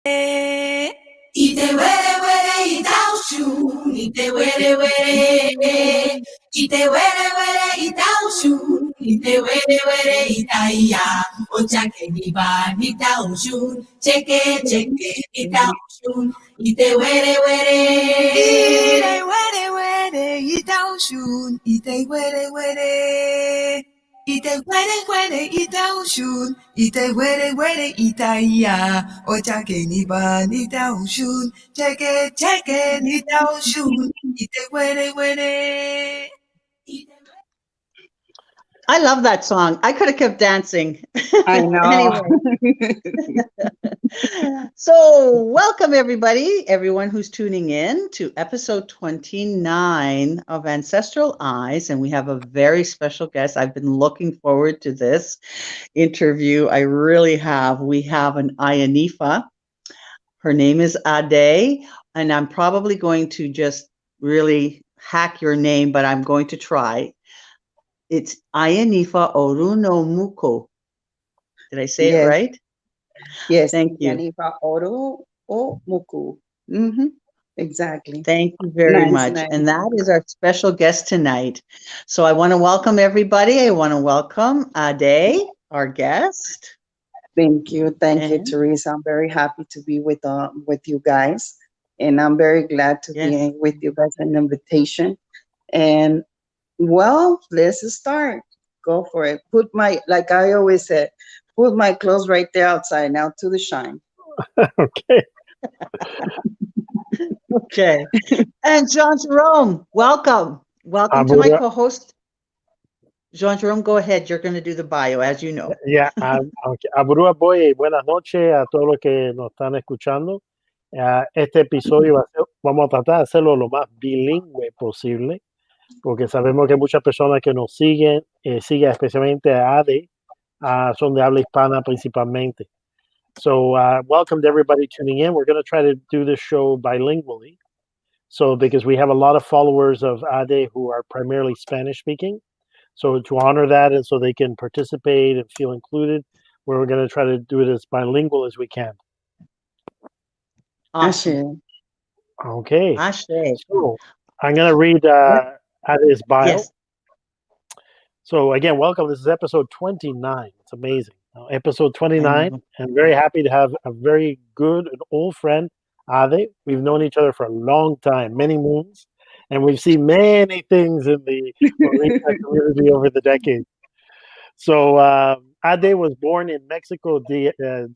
Ite were were itaushu, ite were were, ite were were itaushu, ite were were itaya, ochake diba itaushu, cheke cheke itaushu, ite were were itaushu, ite were were. Ite were itaushu, ite were itaya, ochake niba nitaushun, cheke cheke nitaushun, ite were. I love that song. I could have kept dancing. I know. Anyway. So welcome everyone who's tuning in to episode 29 of Ancestral Eyes. And we have a very special guest. I've been looking forward to this interview. I really have. We have an Iyanifa. Her name is Ade. And I'm probably going to just really hack your name, but I'm going to try. It's Iyanifa Oorun O Mocu. Did I say it right? Yes. Thank you. Iyanifa Oorun O Mocu. Exactly. Thank you very much. Nice. And that is our special guest tonight. So I want to welcome everybody. I want to welcome Ade, our guest. Thank you. Thank you, Teresa. I'm very happy to be with you guys. And I'm very glad to be with you guys, an invitation. And well, let's start. Go for it. Like I always said, put my clothes right there outside now to the shine. Okay. Okay. And Jean-Jerome, welcome. Welcome to my co-host. Jean-Jerome, go ahead. You're going to do the bio, as you know. Yeah. Aburua Boy, buenas noches a todos los que nos están escuchando. Este episodio vamos a tratar de hacerlo lo más bilingüe posible, porque sabemos que muchas personas que nos siguen especialmente a ADE, son de habla hispana principalmente. So welcome to everybody tuning in. We're going to try to do this show bilingually. So because we have a lot of followers of ADE who are primarily Spanish speaking. So to honor that and so they can participate and feel included, we're going to try to do it as bilingual as we can. Awesome. Okay. Ashe. So I'm going to read Ade's bio. Yes. So again, welcome. This is episode 29. It's amazing. Episode 29. I'm very happy to have a very good and old friend, Ade. We've known each other for a long time, many moons, and we've seen many things in the community over the decades. So Ade was born in Mexico,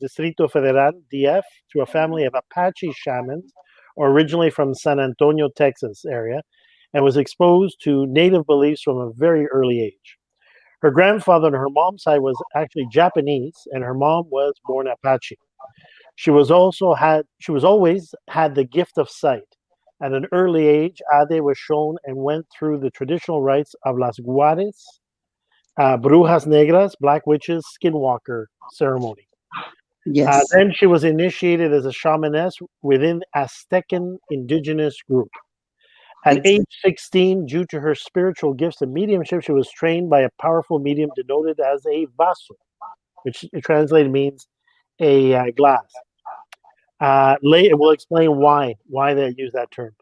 Distrito Federal, DF, to a family of Apache Shamans, originally from San Antonio, Texas area, and was exposed to native beliefs from a very early age. Her grandfather on her mom's side was actually Japanese, and her mom was born Apache. She was always had the gift of sight. At an early age, Ade was shown and went through the traditional rites of las Guares Brujas Negras, Black Witches, Skinwalker ceremony. Yes. Then she was initiated as a shamaness within Aztecan indigenous group. At age 16, due to her spiritual gifts and mediumship, she was trained by a powerful medium denoted as a Vaso, which translated means a glass. Later, we'll explain why they use that term.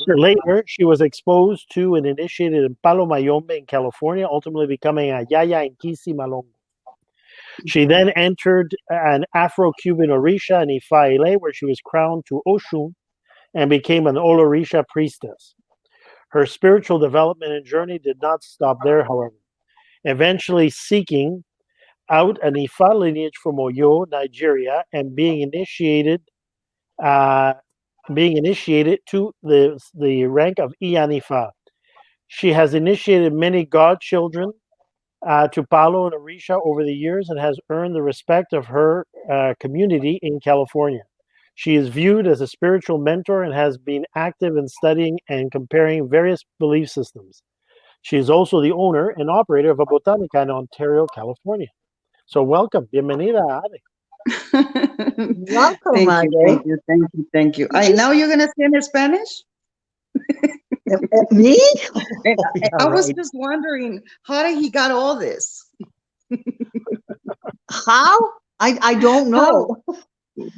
Later, she was exposed to and initiated in Palo Mayombe in California, ultimately becoming a Yaya Nkissi Malongo. She then entered an Afro-Cuban Òrìsà in Ifa, where she was crowned to Ọṣun and became an Olorìsà priestess. Her spiritual development and journey did not stop there, however, eventually seeking out an Ifa lineage from Oyo, Nigeria, and being initiated to the rank of Iyanifa. She has initiated many godchildren to Palo and Òrìsà over the years and has earned the respect of her community in California. She is viewed as a spiritual mentor and has been active in studying and comparing various belief systems. She is also the owner and operator of a Botanica in Ontario, California. So welcome. Bienvenida, Ade. Welcome, Ade. Thank you. Now you're going to say in Spanish? Me? I was just wondering, how did he got all this? How? I don't know.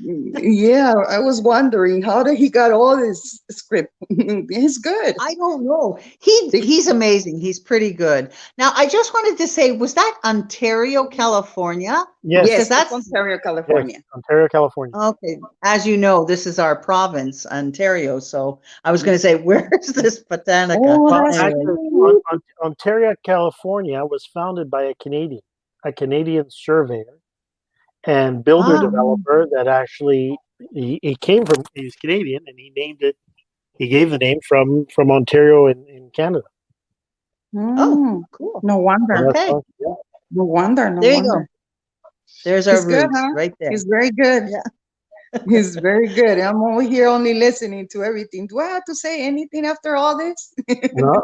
Yeah, I was wondering how did he got all this script. He's good. I don't know. He's amazing. He's pretty good. Now, I just wanted to say, was that Ontario, California? Yes. Yes, Because it's Ontario, California. Yes, Ontario, California. okay. As you know, this is our province, Ontario. So I was going to say, where's this Botanica? Oh, Well, that's Anyway. actually, Ontario, California was founded by a Canadian surveyor and builder developer that actually he came from, he's Canadian, and he named it, he gave the name from Ontario in Canada. Oh, cool. No wonder. Okay. Yeah. No wonder. No There you wonder. go. There's our He's good, roots huh? right there. He's very good. Yeah. He's very good. I'm over here only listening to everything. Do I have to say anything after all this? No,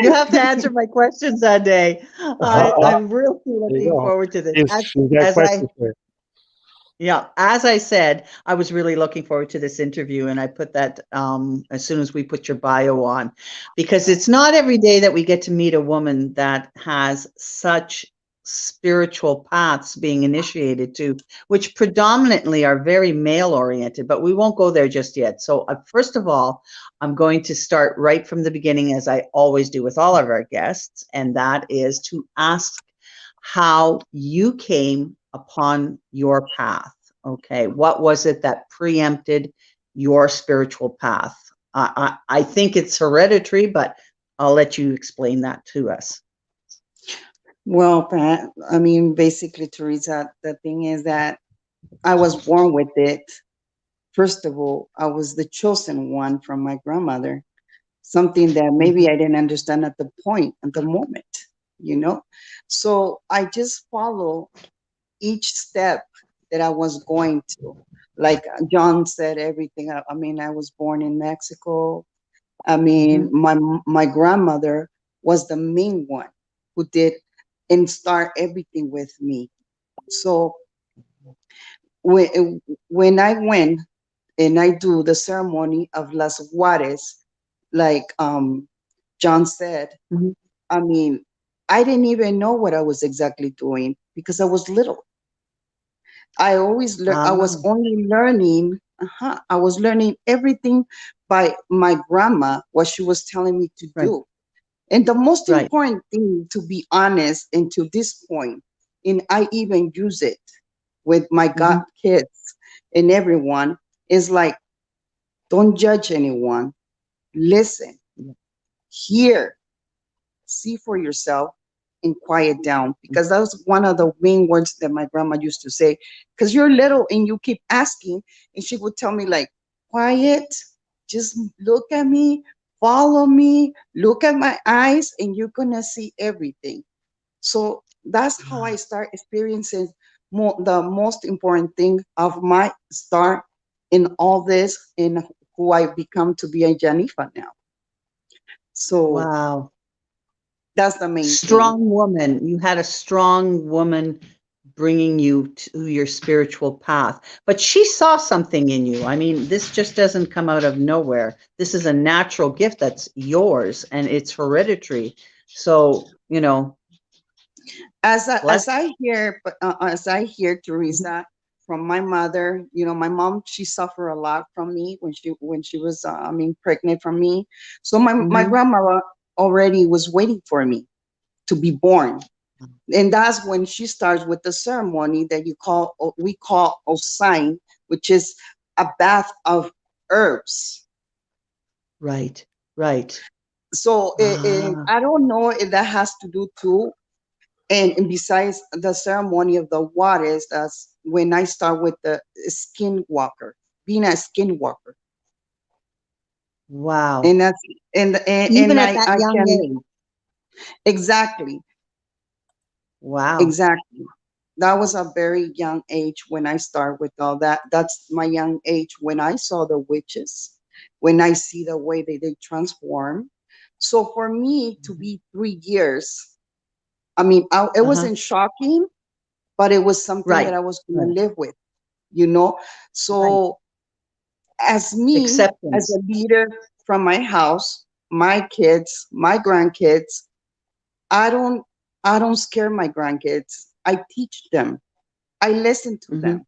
You have to answer my questions that day. I'm really looking forward to this. She's got questions for you. Yeah, as I said, I was really looking forward to this interview, and I put that as soon as we put your bio on, because it's not every day that we get to meet a woman that has such spiritual paths being initiated to, which predominantly are very male oriented, but we won't go there just yet. So first of all, I'm going to start right from the beginning, as I always do with all of our guests, and that is to ask how you came upon your path. Okay, what was it that preempted your spiritual path? I think it's hereditary, but I'll let you explain that to us. Well, Pat, I mean, basically, Teresa, the thing is that I was born with it. First of all, I was the chosen one from my grandmother, something that maybe I didn't understand at the moment, you know? So I just follow each step that I was going to. Like John said, everything. I mean, I was born in Mexico. I mean, my grandmother was the main one who did and start everything with me. So when I went and I do the ceremony of Las Guares, like John said, I mean, I didn't even know what I was exactly doing because I was little. I always I was only learning. I was learning everything by my grandma, what she was telling me to do. And the most important thing, to be honest, and to this point, and I even use it with my god kids and everyone, is like, don't judge anyone. Listen, hear, see for yourself, and quiet down, because that was one of the main words that my grandma used to say. Because you're little and you keep asking, and she would tell me like, quiet, just look at me, follow me, look at my eyes, and you're gonna see everything. So that's how I start experiencing the most important thing of my start in all this, and who I become to be a Iyanifá now. So wow. That's the main strong thing. woman. You had a strong woman bringing you to your spiritual path, but she saw something in you. I mean, this just doesn't come out of nowhere. This is a natural gift that's yours, and it's hereditary. So, you know, as I hear Teresa from my mother, you know, my mom, she suffered a lot from me when she was pregnant from me. So my grandmother already was waiting for me to be born. And that's when she starts with the ceremony that we call Osain, which is a bath of herbs. Right. So I don't know if that has to do too. And besides the ceremony of the waters, that's when I start with the skinwalker, being a skinwalker. Wow. And that's and even and at that I young can age. exactly. Wow. Exactly. That was a very young age when I start with all that. That's my young age when I saw the witches, when I see the way they transform. So for me to be 3 years, I mean, it wasn't shocking, but it was something that I was going to live with, you know? So as me, as acceptance. a leader from my house, my kids, my grandkids, I don't scare my grandkids. I teach them. I listen to them.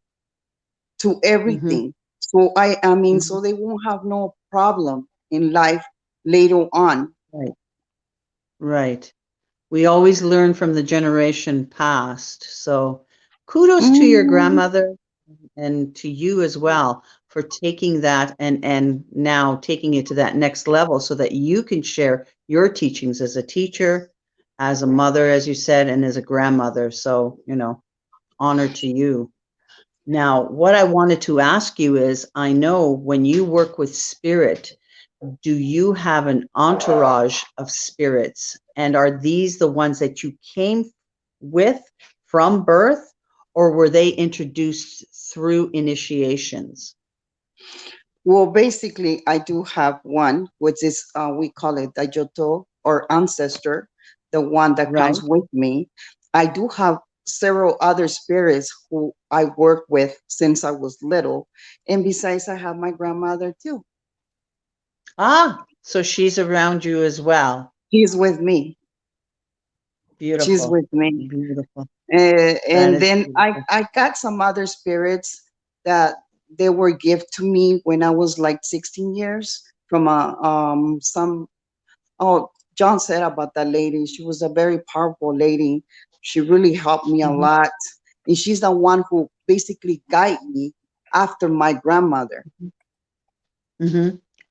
to everything. So I mean, so they won't have no problem in life later on. Right. Right. We always learn from the generation past. So kudos to your grandmother and to you as well for taking that and now taking it to that next level so that you can share your teachings as a teacher, as a mother, as you said, and as a grandmother. So, you know, honor to you. Now, what I wanted to ask you is, I know when you work with spirit, do you have an entourage of spirits? And are these the ones that you came with from birth, or were they introduced through initiations? Well, basically, I do have one, which is, we call it Dayoto or ancestor, the one that comes with me. I do have several other spirits who I work with since I was little. And besides, I have my grandmother too. Ah, so she's around you as well. She's with me. Beautiful. She's with me. Beautiful. And then I got some other spirits that they were given to me when I was like 16 years from John said about that lady. She was a very powerful lady. She really helped me a lot. And she's the one who basically guided me after my grandmother.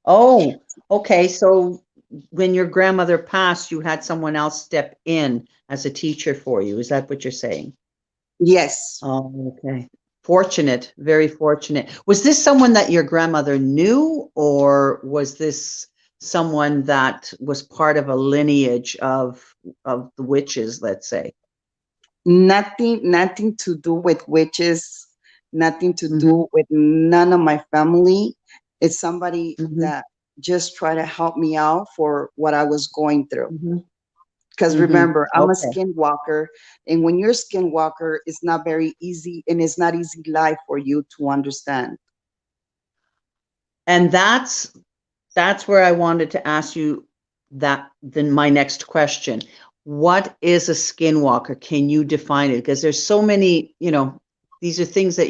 Oh, okay. So when your grandmother passed, you had someone else step in as a teacher for you. Is that what you're saying? Yes. Oh, okay. Fortunate, very fortunate. Was this someone that your grandmother knew, or was this someone that was part of a lineage of the witches, let's say? Nothing to do with witches, nothing to do with none of my family. It's somebody that just tried to help me out for what I was going through. Because remember, I'm a skinwalker, and when you're a skinwalker, it's not very easy, and it's not easy life for you to understand. And that's where I wanted to ask you then my next question. What is a skinwalker? Can you define it? Because there's so many, you know, these are things that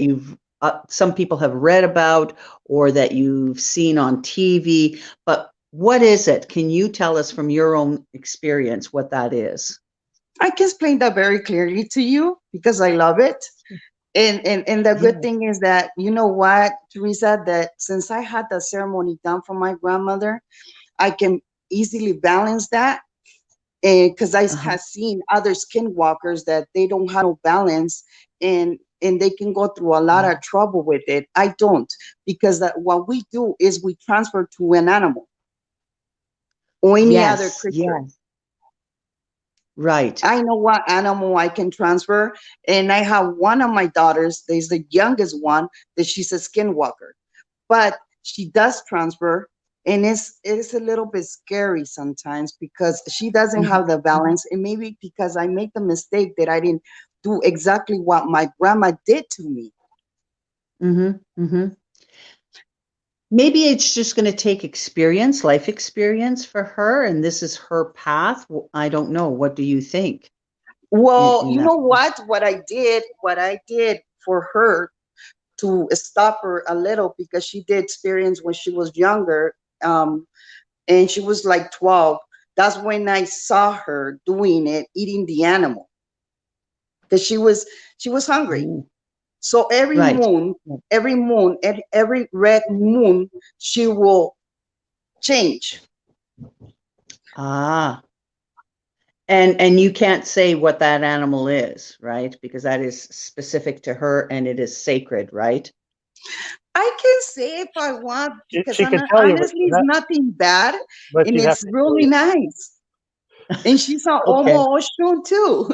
some people have read about or that you've seen on TV, but what is it? Can you tell us from your own experience what that is? I can explain that very clearly to you because I love it. And the good thing is that, you know what, Teresa, that since I had the ceremony done for my grandmother, I can easily balance that. Because I have seen other skinwalkers that they don't have no balance and they can go through a lot of trouble with it. I don't, because what we do is we transfer to an animal or any other creature. Right. I know what animal I can transfer. And I have one of my daughters, there's the youngest one, that she's a skinwalker. But she does transfer. And it's a little bit scary sometimes because she doesn't have the balance. And maybe because I make the mistake that I didn't do exactly what my grandma did to me. Maybe it's just going to take experience, life experience for her, and this is her path. I don't know. What do you think? Well, you know what? What I did for her to stop her a little, because she did experience when she was younger, and she was like 12. That's when I saw her doing it, eating the animal, because she was hungry. So every moon, every red moon, she will change. Ah. And you can't say what that animal is, right? Because that is specific to her and it is sacred, right? I can say if I want, because she can tell honestly, it's nothing bad, and it's really nice. And she's an OloOsùn too.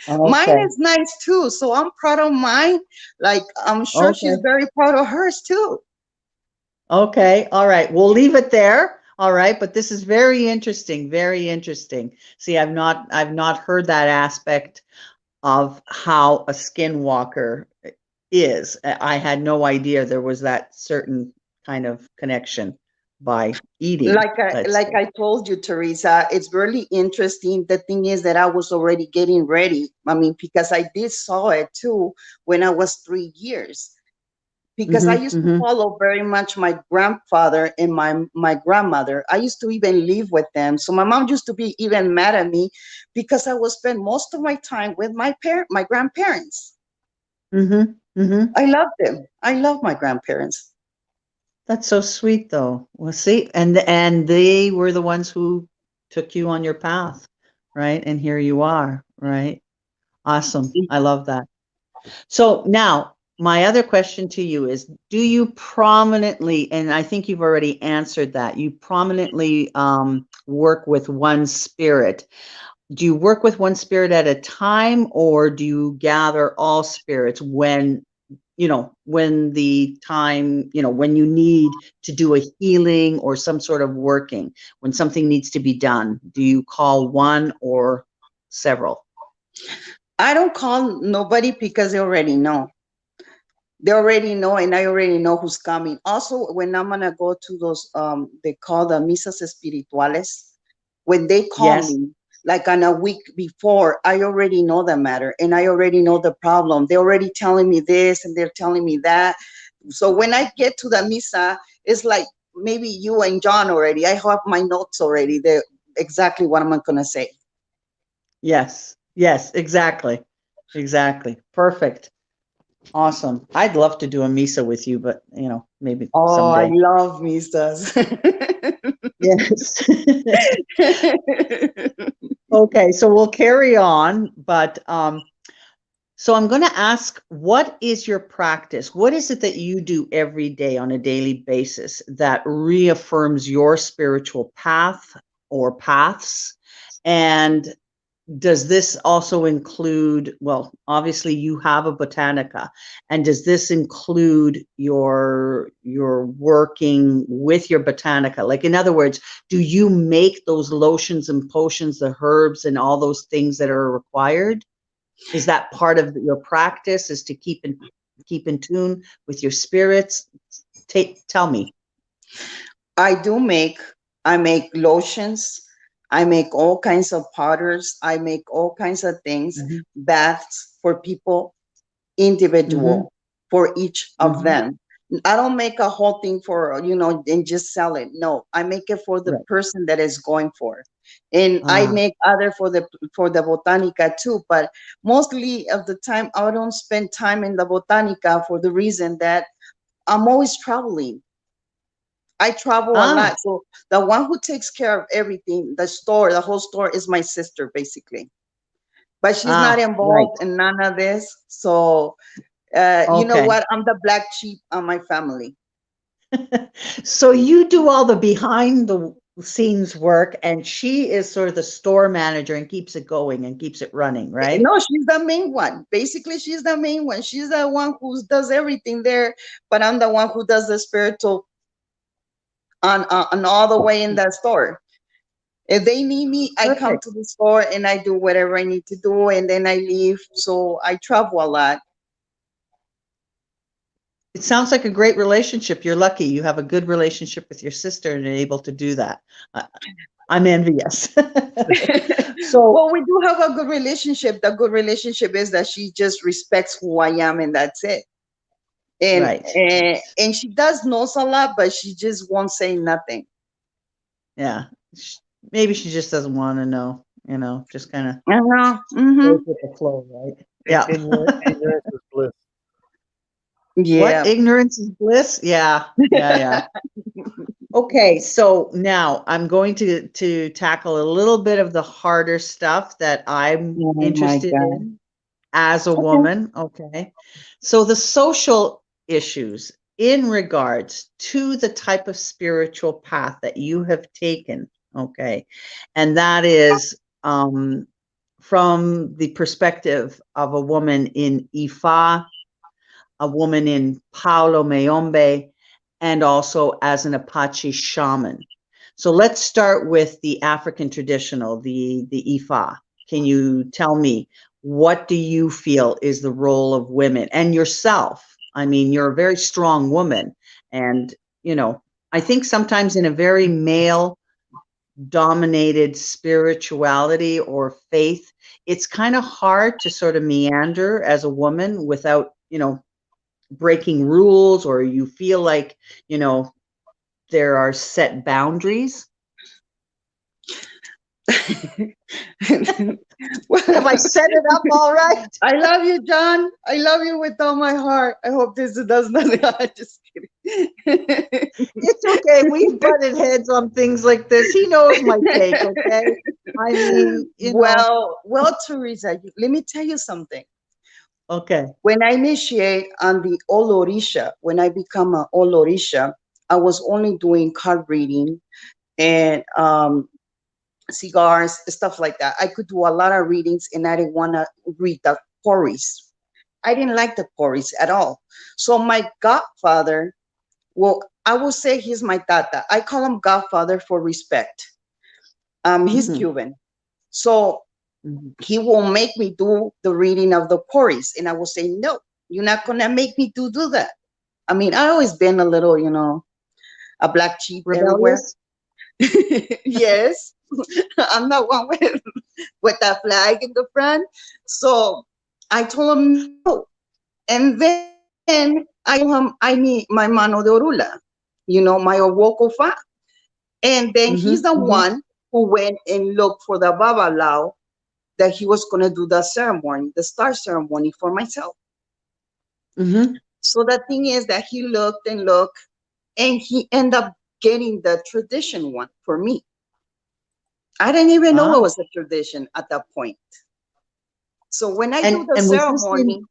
Mine is nice too, so I'm proud of mine. Like, I'm sure she's very proud of hers too. Okay, all right. We'll leave it there. All right, but this is very interesting, very interesting. See, I've not heard that aspect of how a skinwalker is. I had no idea there was that certain kind of connection. by eating. Like I told you, Teresa, it's really interesting. The thing is that I was already getting ready. I mean, because I did saw it too when I was 3 years. Because I used to follow very much my grandfather and my grandmother. I used to even live with them. So my mom used to be even mad at me because I would spend most of my time with my grandparents. I love them. I love my grandparents. That's so sweet, though. Well, see, and they were the ones who took you on your path, right? And here you are, right? Awesome. I love that. So now, my other question to you is, do you prominently, and I think you've already answered that, you prominently work with one spirit. Do you work with one spirit at a time, or do you gather all spirits when the time, when you need to do a healing or some sort of working, when something needs to be done? Do you call one or several? I don't call nobody because they already know. They already know, and I already know who's coming. Also, when I'm gonna go to those, they call the misas espirituales. When they call me, like on a week before, I already know the matter, and I already know the problem. They're already telling me this, and they're telling me that. So when I get to the misa, it's like maybe you and John already. I have my notes already. They're exactly what I'm gonna say. Yes, exactly. Perfect. Awesome. I'd love to do a misa with you, but maybe someday. I love misas. Yes. Okay, so we'll carry on, but so I'm going to ask, what is your practice? What is it that you do every day on a daily basis that reaffirms your spiritual path or paths? And does this also include, well, obviously you have a Botanica, and does this include your working with your Botanica? Like, in other words, do you make those lotions and potions, the herbs and all those things that are required? Is that part of your practice, is to keep in tune with your spirits? Tell me. I make lotions. I make all kinds of powders. I make all kinds of things, baths for people, individual, for each of them. I don't make a whole thing for, and just sell it. No, I make it for the person that is going for. And I make other for the Botanica too, but mostly of the time I don't spend time in the Botanica for the reason that I'm always traveling. I travel a lot. So the one who takes care of everything, the whole store is my sister, basically. But she's not involved in none of this. So, you know what? I'm the black sheep on my family. So you do all the behind the scenes work, and she is sort of the store manager and keeps it going and keeps it running, right? No, she's the main one. Basically, she's the main one. She's the one who does everything there, but I'm the one who does the spiritual on all the way in that store. If they need me, I come to the store and I do whatever I need to do, and then I leave. So I travel a lot. It sounds like a great relationship. You're lucky. You have a good relationship with your sister and are able to do that. I'm envious. Well, we do have a good relationship. The good relationship is that she just respects who I am, and that's it. And she does knows a lot, but she just won't say nothing. Yeah. Maybe she just doesn't want to know, just kind of goes with the flow, right? Yeah. Ignorance is bliss. Yeah. What? Ignorance is bliss? Yeah. Okay, so now I'm going to tackle a little bit of the harder stuff that I'm interested in as a woman. Okay. So the social issues in regards to the type of spiritual path that you have taken. Okay. And that is from the perspective of a woman in Ifa, a woman in Palo Mayombe, and also as an Apache shaman. So let's start with the African traditional, the Ifa. Can you tell me, what do you feel is the role of women and yourself? I mean, you're a very strong woman, and I think sometimes in a very male dominated spirituality or faith, it's kind of hard to sort of meander as a woman without, breaking rules, or you feel like, there are set boundaries. Have I set it up all right? I love you, John. I love you with all my heart. I hope this does nothing. I'm just kidding. It's okay. We've butted heads on things like this. He knows my take, okay? I mean, well, Teresa, let me tell you something. Okay. When I initiate on the Olorìsà, when I become an Olorìsà, I was only doing card reading and cigars, stuff like that. I could do a lot of readings, and I didn't want to read the Poris. I didn't like the Poris at all. So my godfather, well, I will say he's my tata. I call him godfather for respect. He's Cuban. So he will make me do the reading of the Poris. And I will say, no, you're not going to make me do that. I mean, I always been a little, a black sheep everywhere. Yes. I'm not one with that flag in the front. So I told him no. And then I told him I need my mano de orula, my owokofa. And then he's the one who went and looked for the babalao that he was going to do the ceremony, the star ceremony for myself. So the thing is that he looked and looked, and he ended up getting the tradition one for me. I didn't even know it was a tradition at that point. So when I do the ceremony,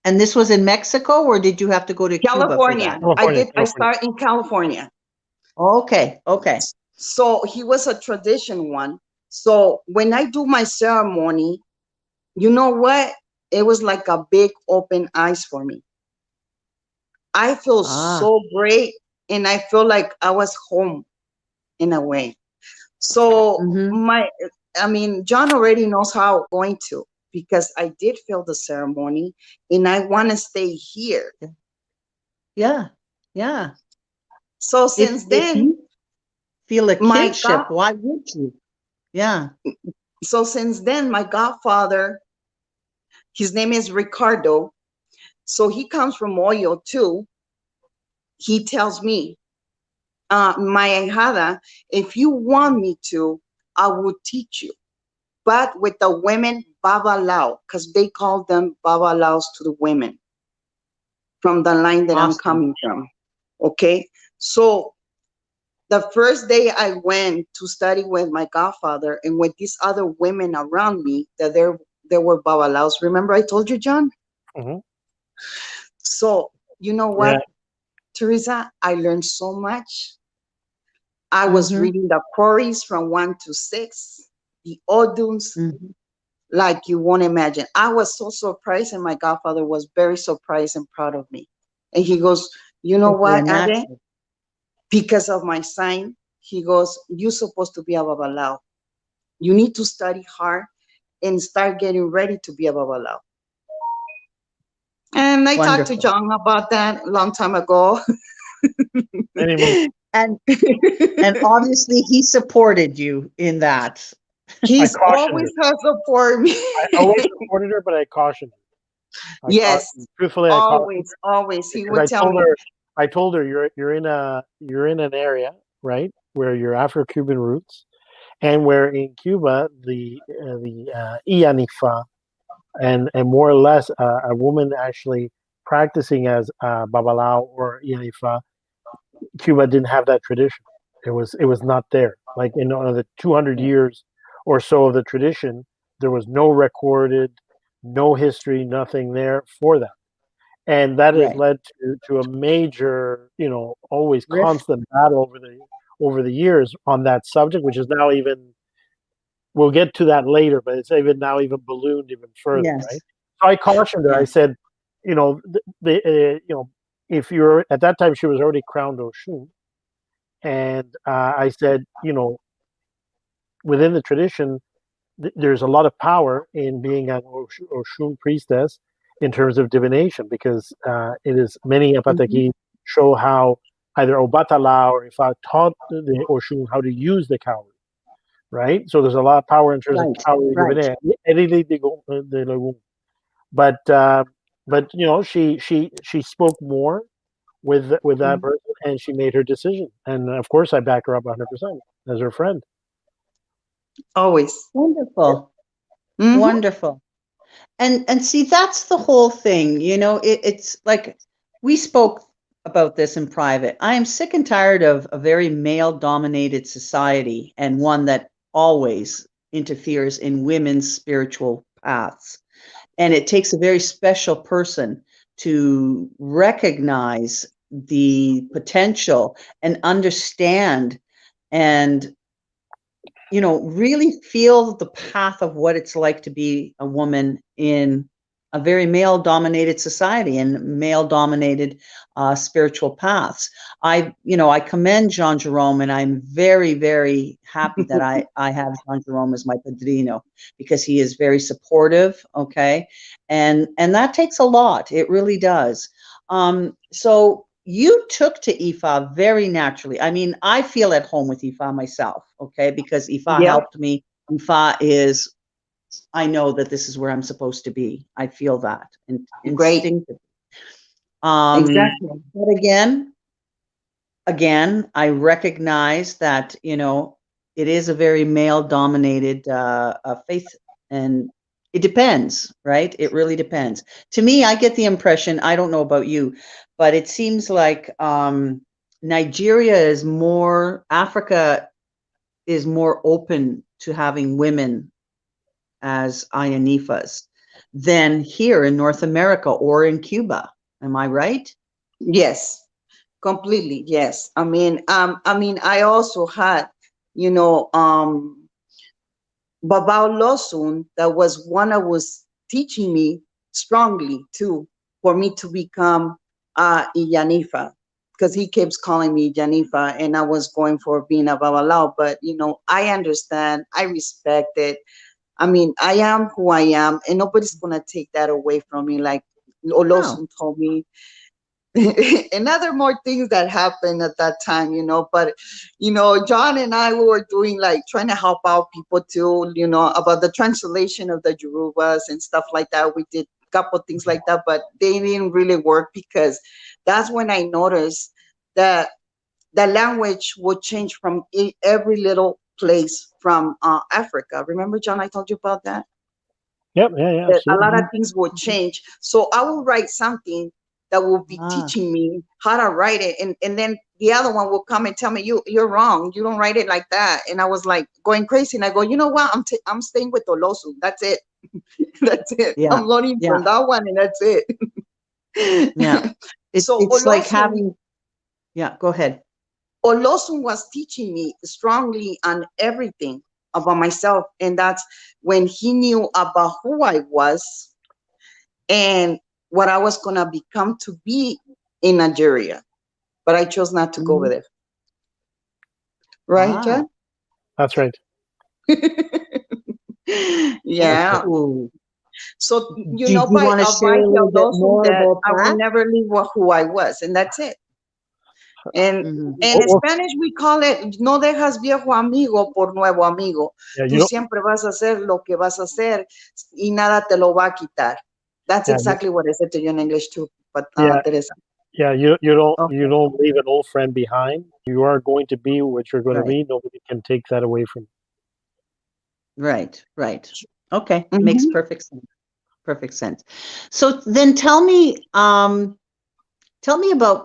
and this was in Mexico, or did you have to go to California? Cuba for that? I start in California. Okay. So he was a tradition one. So when I do my ceremony, you know what? It was like a big open eyes for me. I feel so great, and I feel like I was home in a way. So John already knows how I'm going to, because I did feel the ceremony and I want to stay here. Yeah. So since then, you feel a kinship, why would you? Yeah. So since then, my godfather, his name is Ricardo. So he comes from Oyo too. He tells me, my ahijada, if you want me to, I will teach you. But with the women, babalao, because they call them babalaos to the women from the line that I'm coming from. Okay. So the first day I went to study with my godfather and with these other women around me, that there were babalaos. Remember I told you, John? So you know what? Yeah. Teresa, I learned so much. I was reading the queries from 1 to 6, the Oduns, like you won't imagine. I was so surprised, and my godfather was very surprised and proud of me. And he goes, you know what, Ade? Because of my sign, he goes, you're supposed to be a babalao. You need to study hard and start getting ready to be a babalao. And I talked to John about that a long time ago. And obviously he supported you in that. He's always has supported me. I always supported her, but I cautioned her. Yes, truthfully, always. He would tell me. I told her you're in an area, right, where your Afro-Cuban roots, and where in Cuba the Iyanifa and more or less a woman actually practicing as babalao or Iyanifa, Cuba didn't have that tradition. It was not there. Like in the 200 years or so of the tradition, there was no recorded, no history, nothing there for that. And that has led to a major, always constant battle over the years on that subject, which is now even, we'll get to that later, but it's even now even ballooned even further, right? So I cautioned her. I said, if you're at that time, she was already crowned Òrìsà, and I said, within the tradition, there's a lot of power in being an Òrìsà priestess in terms of divination, because it is many Apataki show how either Obatala or Ifa taught the Oshun how to use the cowrie, right? So there's a lot of power in terms of cowrie. But you know, she spoke more with that person, and she made her decision. And of course, I back her up 100% as her friend. Always. Wonderful. Wonderful. And see, that's the whole thing. You know, it's like we spoke about this in private. I am sick and tired of a very male-dominated society, and one that always interferes in women's spiritual paths. And it takes a very special person to recognize the potential and understand and, you know, really feel the path of what it's like to be a woman in a very male-dominated society and male-dominated spiritual paths. I commend Jean-Jerome, and I'm very, very happy that I have Jean-Jerome as my padrino, because he is very supportive. Okay, and that takes a lot. It really does. So you took to Ifa very naturally. I mean, I feel at home with Ifa myself. Okay, because Ifa helped me. Ifa is. I know that this is where I'm supposed to be. I feel that instinctively. Exactly. But again, I recognize that, you know, it is a very male-dominated faith, and it depends, right? It really depends. To me, I get the impression, I don't know about you, but it seems like Nigeria is more, Africa is more open to having women as Iyanifas than here in North America or in Cuba. Am I right? Yes, completely. Yes. I mean, I also had, you know, Baba OloOsùn, that was one that was teaching me strongly too, for me to become Iyanifa, because he keeps calling me Iyanifa, and I was going for being a Babalao. But, you know, I understand, I respect it. I mean, I am who I am, and nobody's gonna take that away from me. Like OloOsùn told me, and other more things that happened at that time, you know. But, you know, John and I, we were doing, like, trying to help out people too, you know, about the translation of the Yorubas and stuff like that. We did a couple things like that, but they didn't really work, because that's when I noticed that the language would change from every little place from Africa. Remember, John, I told you about that? Yep, yeah. A lot of things would change. So I will write something that will be teaching me how to write it, and then the other one will come and tell me, you're wrong, you don't write it like that. And I was like going crazy, and I go, you know what, I'm staying with OloOsùn. That's it. That's it. Yeah. I'm learning from that one, and that's it. Yeah. It's like having, go ahead. OloOsùn was teaching me strongly on everything about myself, and that's when he knew about who I was and what I was gonna become to be in Nigeria. But I chose not to go over there. Right, John? That's right. Yeah. Ooh. So, you know, by OloOsùn, that I will never leave who I was, and that's it. And in Spanish we call it, no dejas viejo amigo por nuevo amigo. Tú siempre vas a hacer lo que vas a hacer y nada te lo va a quitar. That's exactly what I said to you in English too, but Teresa. Yeah, you don't leave an old friend behind. You are going to be what you're going to be. Nobody can take that away from you. Right. Okay, makes perfect sense. Perfect sense. So then tell me about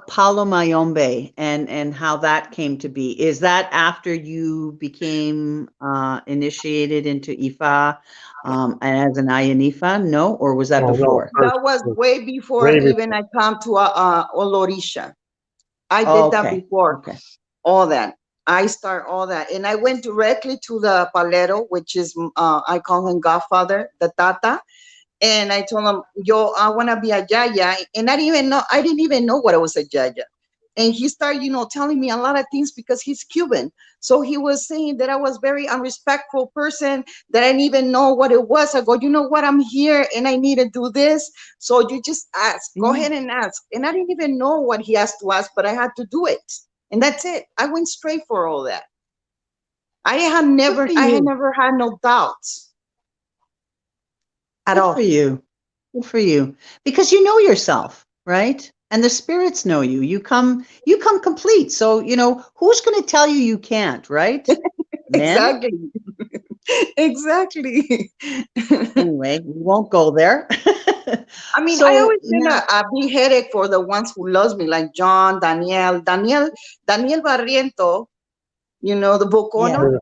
Palo Mayombe and how that came to be. Is that after you became initiated into Ifa as an Iyanifa? No, or was that before? No, that was way before even I come to Olorìsà. I did that before. Okay. All that. I start all that. And I went directly to the Palero, which is, I call him Godfather, the Tata. And I told him, I want to be a Yaya. And I didn't even know what it was a Yaya. And he started, telling me a lot of things because he's Cuban. So he was saying that I was very unrespectful person, that I didn't even know what it was. I go, you know what? I'm here and I need to do this. So you just ask. Go ahead and ask. And I didn't even know what he has to ask, but I had to do it. And that's it. I went straight for all that. I had never had no doubts at all. Good for you. Good for you. Because you know yourself, right? And the spirits know you. You come complete. So, who's going to tell you can't, right? Exactly. Exactly. Anyway, we won't go there. I mean, I always been a big headache for the ones who loves me, like John, Daniel Barriento, the Bocono.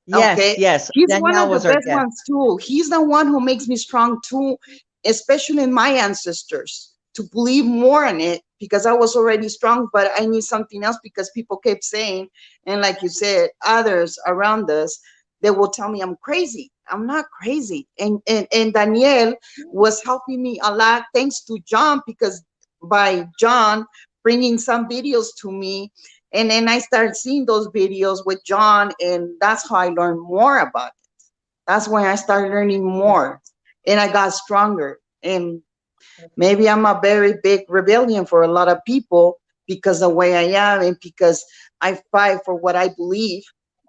Yes, okay. yes. He's Daniel one of was the our best guest. ones too. He's the one who makes me strong too, especially in my ancestors, to believe more in it, because I was already strong, but I need something else, because people kept saying, and like you said, others around us, they will tell me I'm crazy. I'm not crazy. And Daniel was helping me a lot, thanks to John, because by John bringing some videos to me, and then I started seeing those videos with John, and that's how I learned more about it. That's when I started learning more, and I got stronger. And maybe I'm a very big rebellion for a lot of people, because the way I am, and because I fight for what I believe.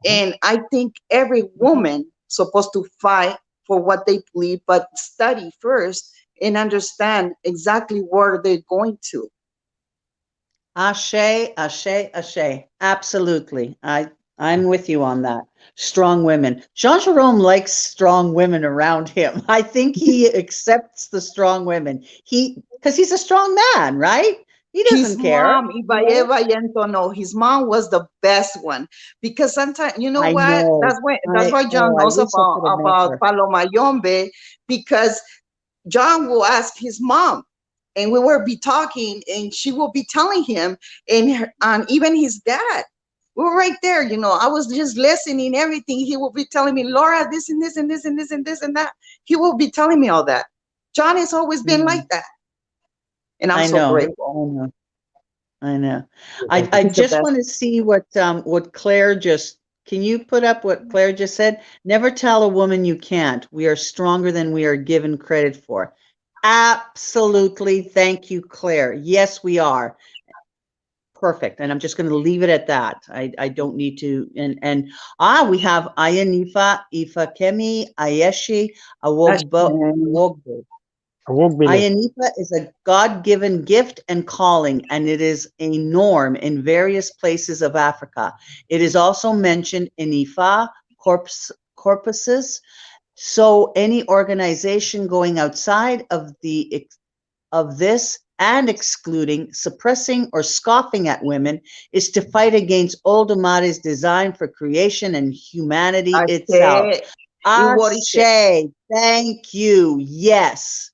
And I think every woman supposed to fight for what they believe, but study first and understand exactly where they're going to. Ashe, ashe, ashe. Absolutely. I'm with you on that. Strong women. Jean-Jerome likes strong women around him. I think he accepts the strong women. Because he's a strong man, right? He doesn't care. His mom was the best one, because sometimes, you know I what? know. That's why John knows about Palo Mayombe, because John will ask his mom, and we will be talking, and she will be telling him, and even his dad. We were right there, I was just listening, everything. He will be telling me, Laura, this and this and this and this and this and that. He will be telling me all that. John has always been like that. And I'm so grateful. I know. I just want to see what Claire can you put up what Claire just said? Never tell a woman you can't. We are stronger than we are given credit for. Absolutely. Thank you, Claire. Yes, we are. Perfect. And I'm just going to leave it at that. I don't need to. We have Iyanifa Ifakemi Ayeshi Awogbo. Iyanifa is a God-given gift and calling, and it is a norm in various places of Africa. It is also mentioned in Ifa corpuses. So any organization going outside of this and excluding, suppressing, or scoffing at women is to fight against Oldumare's design for creation and humanity itself. Ashe. Thank you. Yes.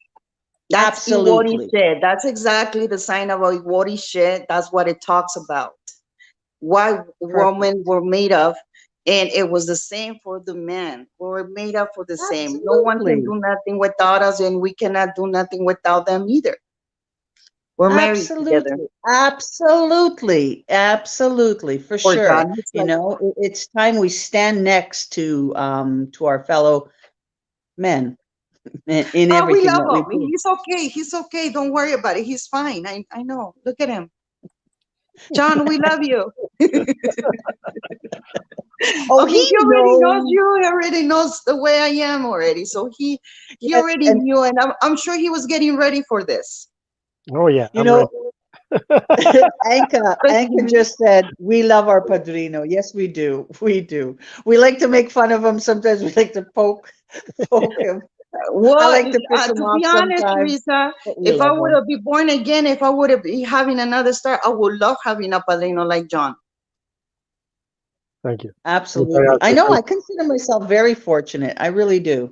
That's absolutely. Iworishe. That's exactly the sign of Iworishe. That's what it talks about. What women were made of. And it was the same for the men. We were made up for the same. No one can do nothing without us, and we cannot do nothing without them either. We're married together. Absolutely. For sure. It's time we stand next to our fellow men in everything. We love him. He's okay. Don't worry about it. He's fine. I know. Look at him. John, we love you. He already knows you. He already knows the way I am already. So he already knew, and I'm sure he was getting ready for this. Oh yeah. Anka just said, we love our padrino. Yes, we do. We do. We like to make fun of him. Sometimes we like to poke him. Well, I like to piss him to off be honest, sometimes. Teresa, if I would have been born again, if I would have been having another star, I would love having a padrino like John. Thank you. Absolutely. I know. I consider myself very fortunate. I really do.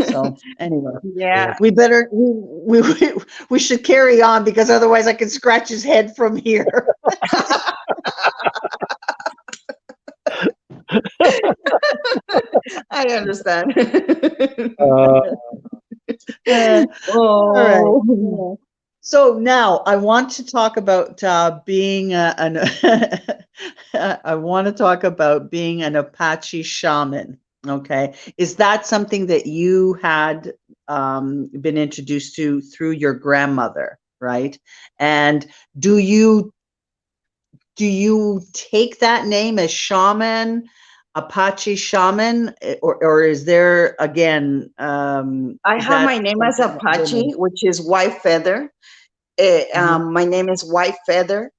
So anyway, yeah, we should carry on, because otherwise I can scratch his head from here. I understand. All right. So now I want to talk about being I want to talk about being an Apache shaman. Okay, is that something that you had been introduced to through your grandmother, right? And do you take that name as shaman, Apache shaman, or is there again? I have my name as Apache, which is white feather. My name is White Feather.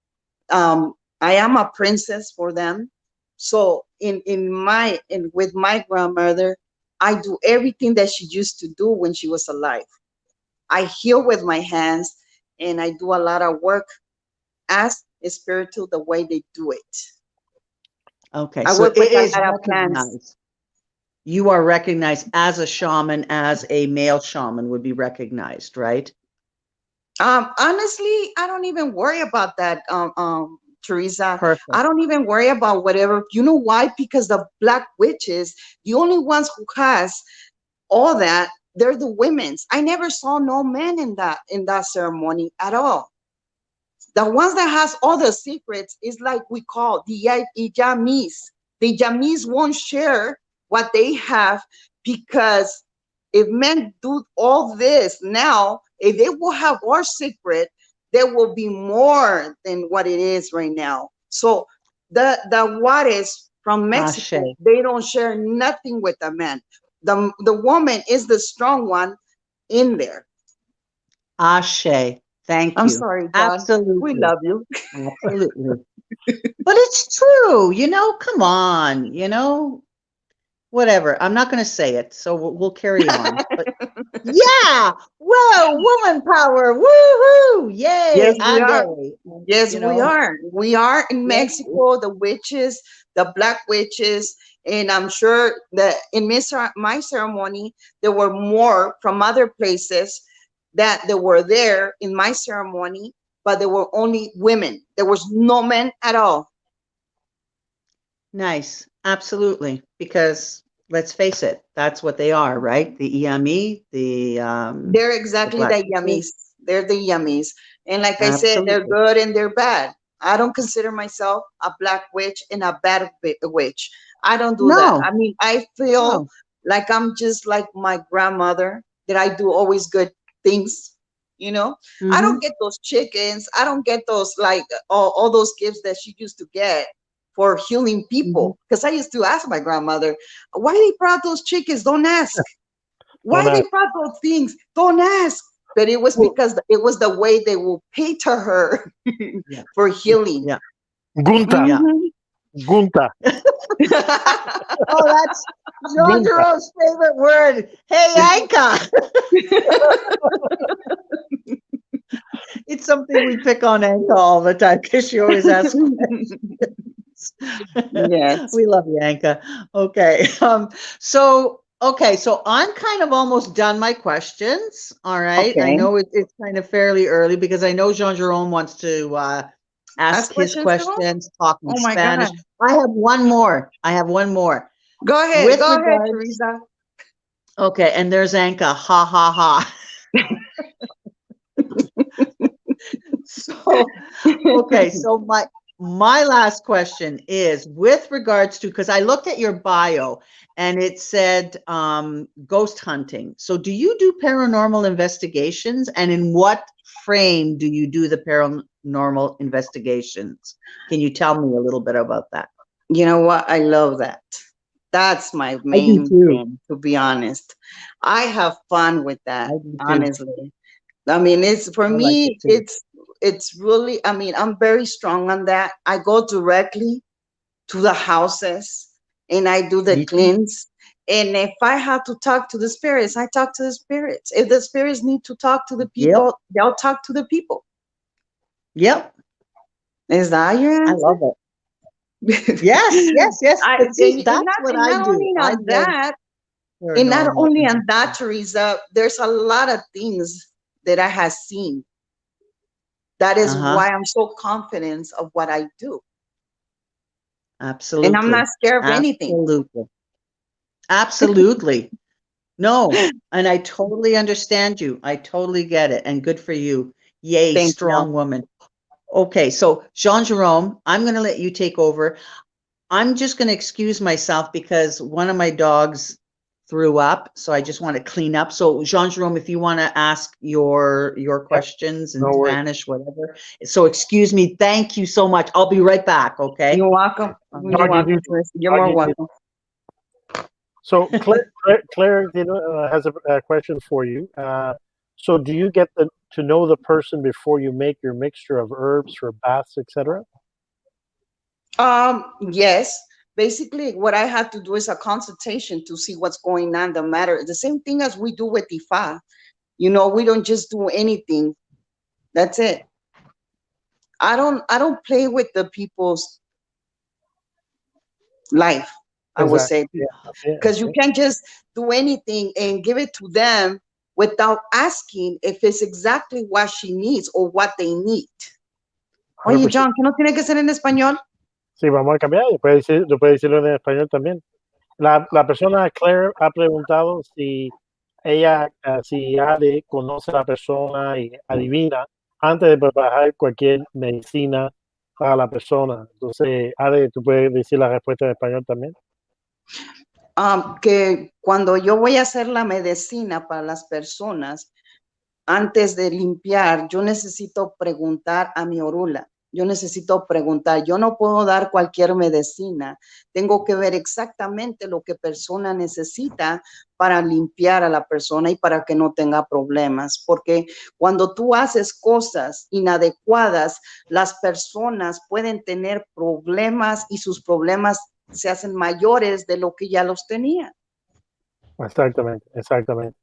I am a princess for them. So with my grandmother, I do everything that she used to do when she was alive. I heal with my hands, and I do a lot of work as a spiritual the way they do it. Okay, I so work it with is a lot of plants. recognized. You are recognized as a shaman, as a male shaman would be recognized, right? Honestly, I don't even worry about that, Teresa. Perfect. I don't even worry about whatever. You know why? Because the black witches, the only ones who has all that, they're the women's. I never saw no men in that ceremony at all. The ones that has all the secrets is like we call the Iyamis. The Iyamis won't share what they have, because if men do all this now, if they will have our secret, there will be more than what it is right now. So the Guares from Mexico, Ashe. they don't share nothing with the men. The woman is the strong one in there. Ashe. Thank you. I'm sorry, God. Absolutely. We love you. Absolutely. But it's true, come on, whatever. I'm not going to say it, so we'll carry on. But yeah, whoa, woman power, woohoo, yay. Yes, we are. Yes, we are. We are in Mexico, the witches, the black witches. And I'm sure that in my ceremony, there were more from other places that they were there in my ceremony, but there were only women. There was no men at all. Nice. Absolutely. Because let's face it, that's what they are, right? The Iyami, they're exactly the Yamis. They're the Yamis. And like I said, they're good and they're bad. I don't consider myself a black witch and a bad witch. I don't do that. I mean, I feel like I'm just like my grandmother, that I do always good things. I don't get those chickens. I don't get those, like all those gifts that she used to get for healing people. Because I used to ask my grandmother, why they brought those chickens? Don't ask. Why they brought those things? Don't ask. But it was because it was the way they will pay to her for healing. Yeah. Gunta. Gunta. Oh, that's Jean-Jerome's favorite word. Hey, Anka. It's something we pick on Anka all the time because she always asks questions. Yes. We love you, Anka. Okay. So I'm kind of almost done my questions. All right. Okay. I know it's kind of fairly early because I know Jean-Jerome wants to ask his questions, talk in Spanish. God. I have one more. Go ahead. Go ahead, Teresa. Okay. And there's Anka. Ha, ha, ha. So my last question is with regards to, because I looked at your bio and it said ghost hunting. So do you do paranormal investigations, and in what frame do you do the paranormal investigations? Can you tell me a little bit about that? You know what? I love that. That's my main thing, to be honest. I have fun with that, honestly. I mean, it's for me, it's really, I mean, I'm very strong on that. I go directly to the houses and I do the cleanse. And if I have to talk to the spirits, I talk to the spirits. If the spirits need to talk to the people, they'll talk to the people. Yep. Is that your answer? I love it. Yes. That's what I do. And not only on that, Teresa, there's a lot of things that I have seen. That is why I'm so confident of what I do. Absolutely. And I'm not scared of anything. Absolutely. No, and I totally understand you. I totally get it. And good for you. Yay, Thank strong you. woman. Okay, so Jean-Jerome, I'm going to let you take over. I'm just going to excuse myself because one of my dogs threw up, so I just want to clean up. So Jean-Jerome, if you want to ask your questions in Spanish, whatever. So excuse me. Thank you so much. I'll be right back, okay? You're welcome. You're welcome. You're more welcome. So Claire has a question for you. So do you get to know the person before you make your mixture of herbs for baths, etc.? Yes. Basically, what I have to do is a consultation to see what's going on, the matter. The same thing as we do with Ifa. You know, we don't just do anything. That's it. I don't play with the people's life, I would say. Because you can't just do anything and give it to them without asking if it's exactly what she needs or what they need. Oye, John, ¿que no tiene que ser en español? Sí, vamos a cambiar. Puede decirlo en español también. La persona Claire ha preguntado si ella, si Ade conoce a la persona y adivina antes de preparar cualquier medicina para la persona. Entonces, Ade, ¿tú puedes decir la respuesta en español también? Que cuando yo voy a hacer la medicina para las personas, antes de limpiar, yo necesito preguntar a mi orula. Yo necesito preguntar, yo no puedo dar cualquier medicina. Tengo que ver exactamente lo que persona necesita para limpiar a la persona y para que no tenga problemas. Porque cuando tú haces cosas inadecuadas, las personas pueden tener problemas y sus problemas se hacen mayores de lo que ya los tenían. Exactamente, exactamente.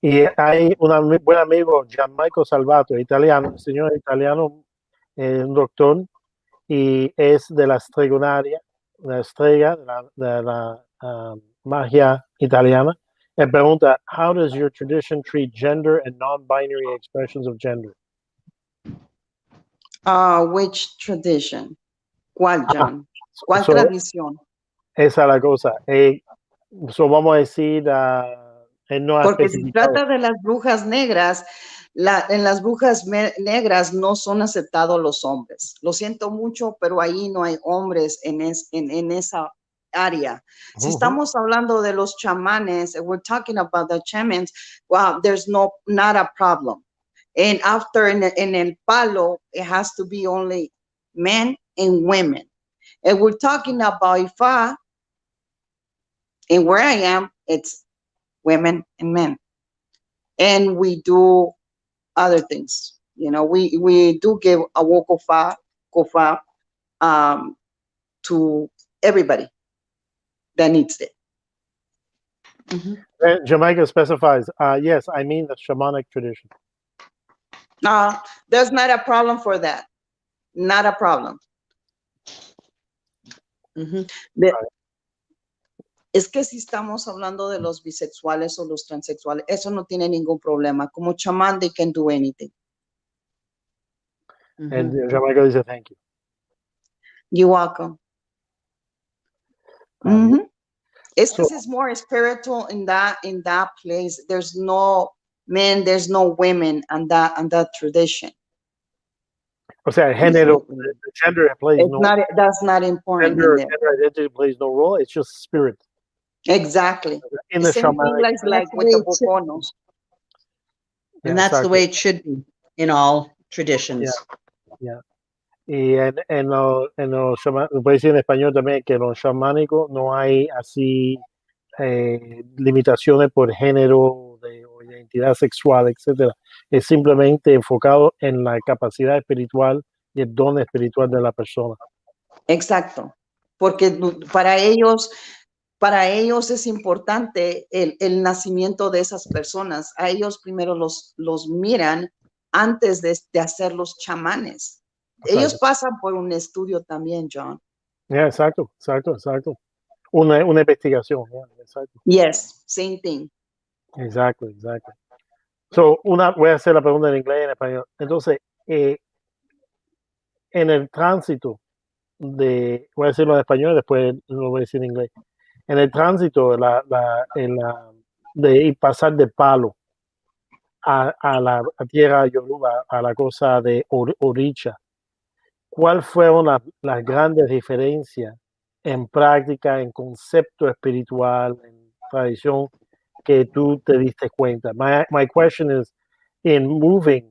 Y hay un buen amigo, Gianmarco Salvato, italiano, el señor italiano, un doctor, y es de la estregonaria, la estrella de la magia italiana. Él pregunta, how does your tradition treat gender and non-binary expressions of gender? Which tradition? ¿Cuál, John? ¿Cuál tradición? Esa es la cosa. Vamos a decir, no porque si trata de las brujas negras, en las brujas negras no son aceptados los hombres. Lo siento mucho, pero ahí no hay hombres en esa área. Si estamos hablando de los chamanes, we're talking about the shamans, well, there's not a problem. And after in el palo, it has to be only men and women. And we're talking about Ifa, and where I am, it's women and men. And we do other things. You know, we do give a kofa to everybody that needs it. Jamaica specifies, yes, I mean the shamanic tradition. There's not a problem for that. Not a problem. Es que si estamos hablando de los bisexuales o los transexuales, eso no tiene ningún problema. Como chamán, they can do anything. And Jamaica dice, thank you. You're welcome. This is more spiritual in that place. There's no men, there's no women on that tradition. O sea, género, gender plays no role. That's not important. Gender identity plays no role. It's just spirit. Exactly. In the same thing like with the Boconos. And that's the way it should be in all traditions. Yeah. Y en los puede decir en español también que en los chamánicos no hay así limitaciones por género o identidad sexual, etcétera. Es simplemente enfocado en la capacidad espiritual y el don espiritual de la persona. Exacto, porque para ellos es importante el nacimiento de esas personas. A ellos primero los miran antes de hacer los chamanes. Exacto. Ellos pasan por un estudio también, John. Exacto. Una investigación. Exacto. Yes, same thing. Exacto. So, voy a hacer la pregunta en inglés y en español. Entonces, en el tránsito voy a decirlo en español y después lo voy a decir en inglés. En el tránsito de pasar de palo a la tierra yoruba, a la cosa de Òrìsà, ¿cuáles fueron las grandes diferencias en práctica, en concepto espiritual, en tradición, que tú te diste cuenta? My question is, in moving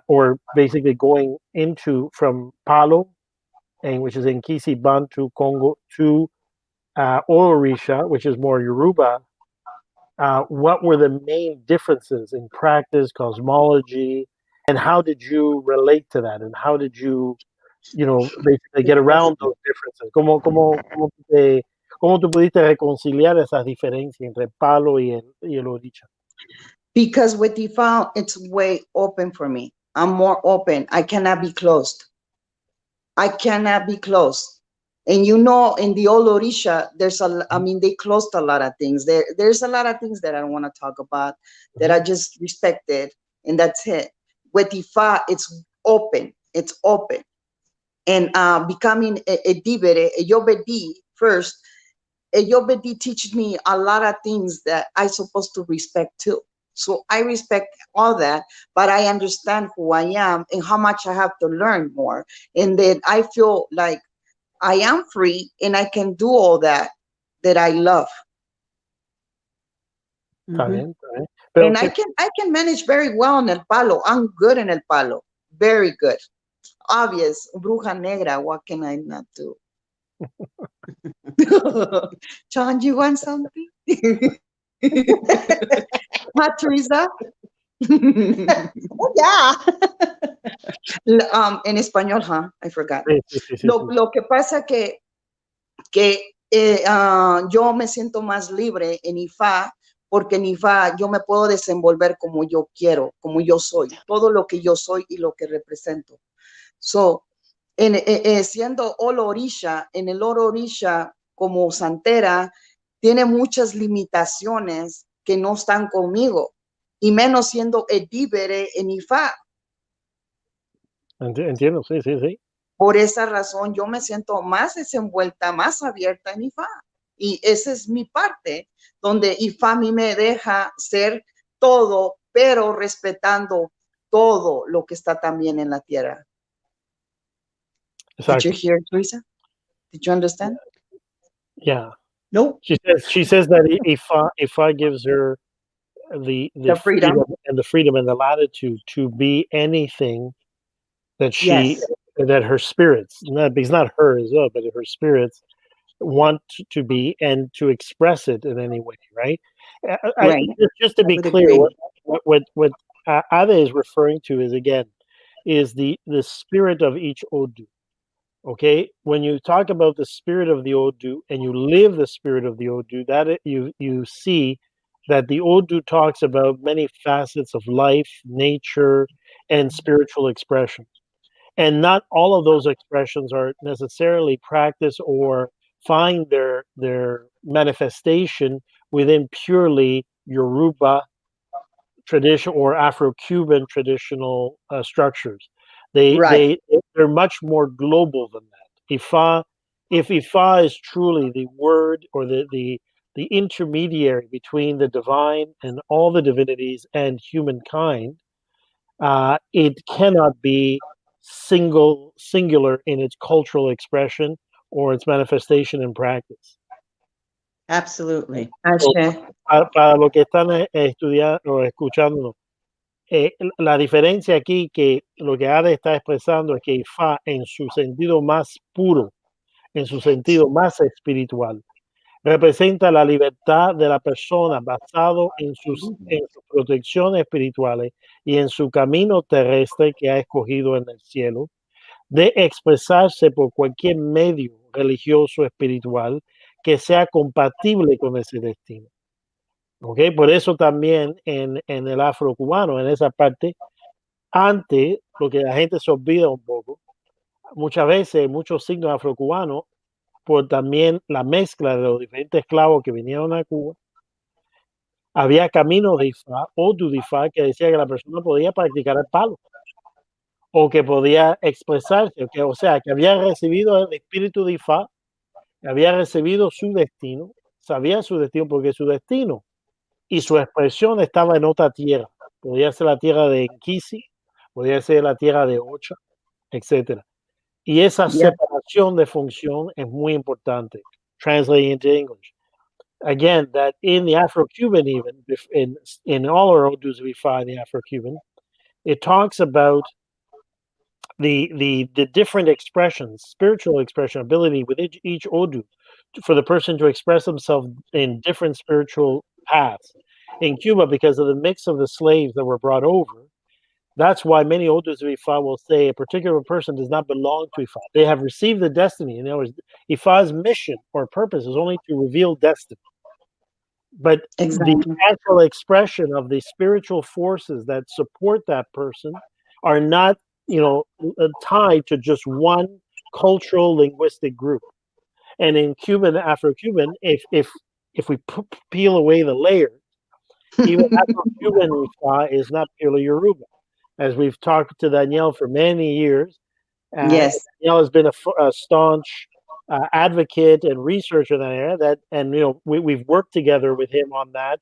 or basically going into from Palo, which is Nkissi Bantu Congo, to Olorìsà, which is more Yoruba, what were the main differences in practice, cosmology, and how did you relate to that? And how did you basically get around those differences? ¿Cómo tú pudiste reconciliar esas diferencias entre Palo y el Òrìsà? Because with Ifa, it's way open for me. I'm more open. I cannot be closed. I cannot be closed. And in the Olorìsà, they closed a lot of things. There's a lot of things that I don't want to talk about that I just respected, and that's it. With Ifa, it's open. It's open. And becoming a Dibere, a Yobedi first, a Yobedi teaches me a lot of things that I'm supposed to respect too. So I respect all that, but I understand who I am and how much I have to learn more. And then I feel like I am free and I can do all that I love. Mhm. And I can manage very well in El Palo. I'm good in El Palo. Very good. Obvious. Bruja Negra, what can I not do? John, you want something? Huh, Teresa? Oh, yeah. En español, huh? I forgot. Sí. Lo que pasa que yo me siento más libre en Ifa, porque en Ifa yo me puedo desenvolver como yo quiero, como yo soy, todo lo que yo soy y lo que represento. So, siendo Olorìsà, en el Olorìsà como santera, tiene muchas limitaciones que no están conmigo, y menos siendo Edíbere en Ifa. Entiendo, sí. Por esa razón yo me siento más desenvuelta, más abierta en Ifa. Y esa es mi parte, donde Ifa a mí me deja ser todo, pero respetando todo lo que está también en la tierra. Exacto. Did you hear, Teresa? Did you understand? Yeah. Nope. She says that Ifa gives her the freedom and the freedom and the latitude to be anything that that her spirits, it's not her as well, but her spirits want to be and to express it in any way, right? Right. Just to be clear, what Ade is referring to is the spirit of each Odu. Okay, when you talk about the spirit of the Odu and you live the spirit of the Odu, that you see that the Odu talks about many facets of life, nature, and spiritual expression. And not all of those expressions are necessarily practiced or find their manifestation within purely Yoruba tradition or Afro-Cuban traditional structures. They're much more global than that. If Ifa is truly the word or the intermediary between the divine and all the divinities and humankind, it cannot be singular in its cultural expression or its manifestation in practice. Absolutely. So, para lo que están estudiando o escuchándonos, la diferencia aquí que lo que Ade está expresando es que Ifa en su sentido más puro, en su sentido más espiritual, representa la libertad de la persona basado en sus protecciones espirituales y en su camino terrestre que ha escogido en el cielo, de expresarse por cualquier medio religioso espiritual que sea compatible con ese destino. ¿Okay? Por eso también en el afro-cubano, en esa parte, antes, lo que la gente se olvida un poco, muchas veces muchos signos afro-cubanos, por también la mezcla de los diferentes esclavos que vinieron a Cuba, había caminos de Ifa o de Ifa que decía que la persona podía practicar el palo o que podía expresarse, o sea, que había recibido el espíritu de Ifa, que había recibido su destino, sabía su destino porque su destino y su expresión estaba en otra tierra, podría ser la tierra de Nkissi, podría ser la tierra de Ocha, etc. Y esa separación de función es muy importante. Translating into English. Again, that in the Afro-Cuban, even in all our Odus we find the Afro-Cuban, it talks about the different expressions, spiritual expression ability with each Odu, for the person to express themselves in different spiritual paths. In Cuba, because of the mix of the slaves that were brought over, that's why many Odus of Ifa will say a particular person does not belong to Ifa. They have received the destiny. In other words, Ifa's mission or purpose is only to reveal destiny. But the actual expression of the spiritual forces that support that person are not, tied to just one cultural linguistic group. And in Cuban, Afro-Cuban, if we peel away the layers, even Afro-Cuban Ifa is not purely Yoruba. As we've talked to Danielle for many years, Danielle has been a staunch advocate and researcher in that area. We've worked together with him on that.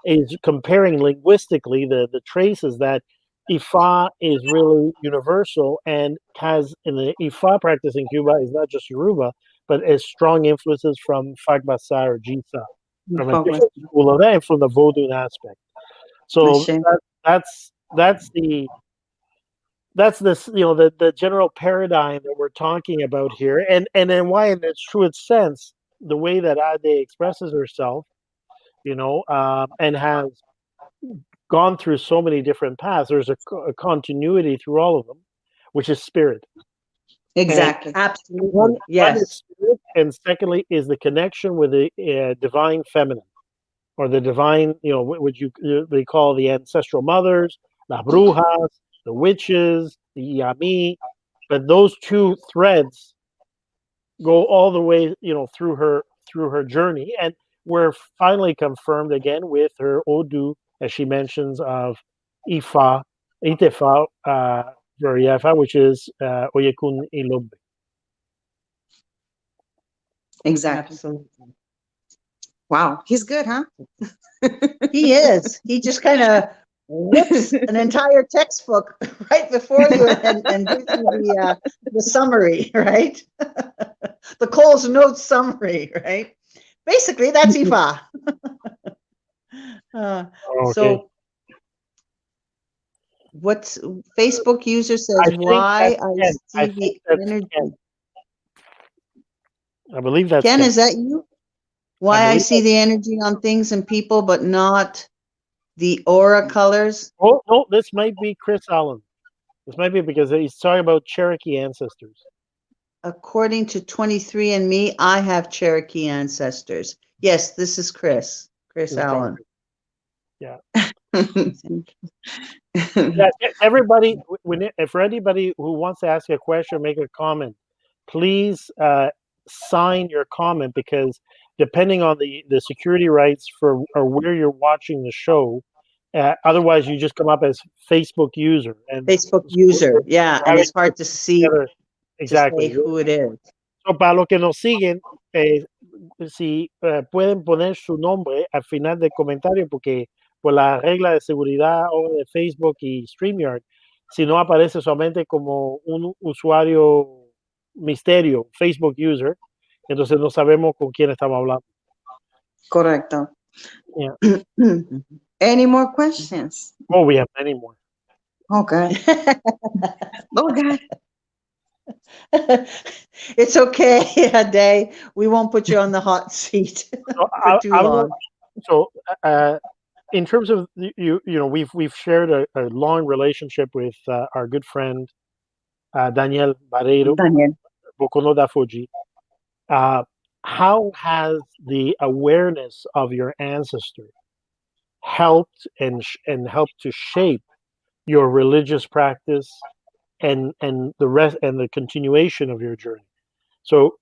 Is comparing linguistically the traces that Ifa is really universal and has in the Ifa practice in Cuba is not just Yoruba, but has strong influences from Fagbasa or Jisa, from a different school of that, and from the Vodun aspect. So that's the general paradigm that we're talking about here, and then why in its truest sense, the way that Ade expresses herself, and has gone through so many different paths. There's a continuity through all of them, which is spirit. Exactly. Absolutely. One is spirit, and secondly is the connection with the divine feminine, or the divine, what they call the ancestral mothers, las brujas, the witches, the Yami. But those two threads go all the way, through her journey, and we're finally confirmed again with her Odu, as she mentions, of Ifa, Itefa, Yaya, which is Oyekun Ilombe. Exactly. Absolutely. Wow, he's good, huh? He is. He just kind of whips an entire textbook right before you and gives you the summary, right? The Coles Notes summary, right? Basically, that's Ifa. So, what's Facebook user says? Why I see the energy. I believe that's Ken. Is that you? Why I see the energy on things and people, but not the aura colors? Oh, no, this might be Chris Allen. This might be because he's talking about Cherokee ancestors. According to 23andMe, I have Cherokee ancestors. Yes, this is Chris Allen. Yeah. Everybody, for anybody who wants to ask a question or make a comment, please sign your comment, because depending on the security rights or where you're watching the show, otherwise you just come up as Facebook user. And and it's hard to see exactly who it is. So, para los que nos siguen, si pueden poner su nombre al final del comentario, porque por la regla de seguridad de Facebook y StreamYard, si no aparece solamente como un usuario misterio, Facebook user, entonces no sabemos con quién estamos hablando. Correcto. Yeah. Any more questions? Oh, we have many more. Okay. Oh, God. It's okay, Ade. We won't put you on the hot seat for too long. In terms of we've shared a long relationship with our good friend Daniel Barreiro, Bokono Dafoji. How has the awareness of your ancestor helped and helped to shape your religious practice and the rest and the continuation of your journey? So,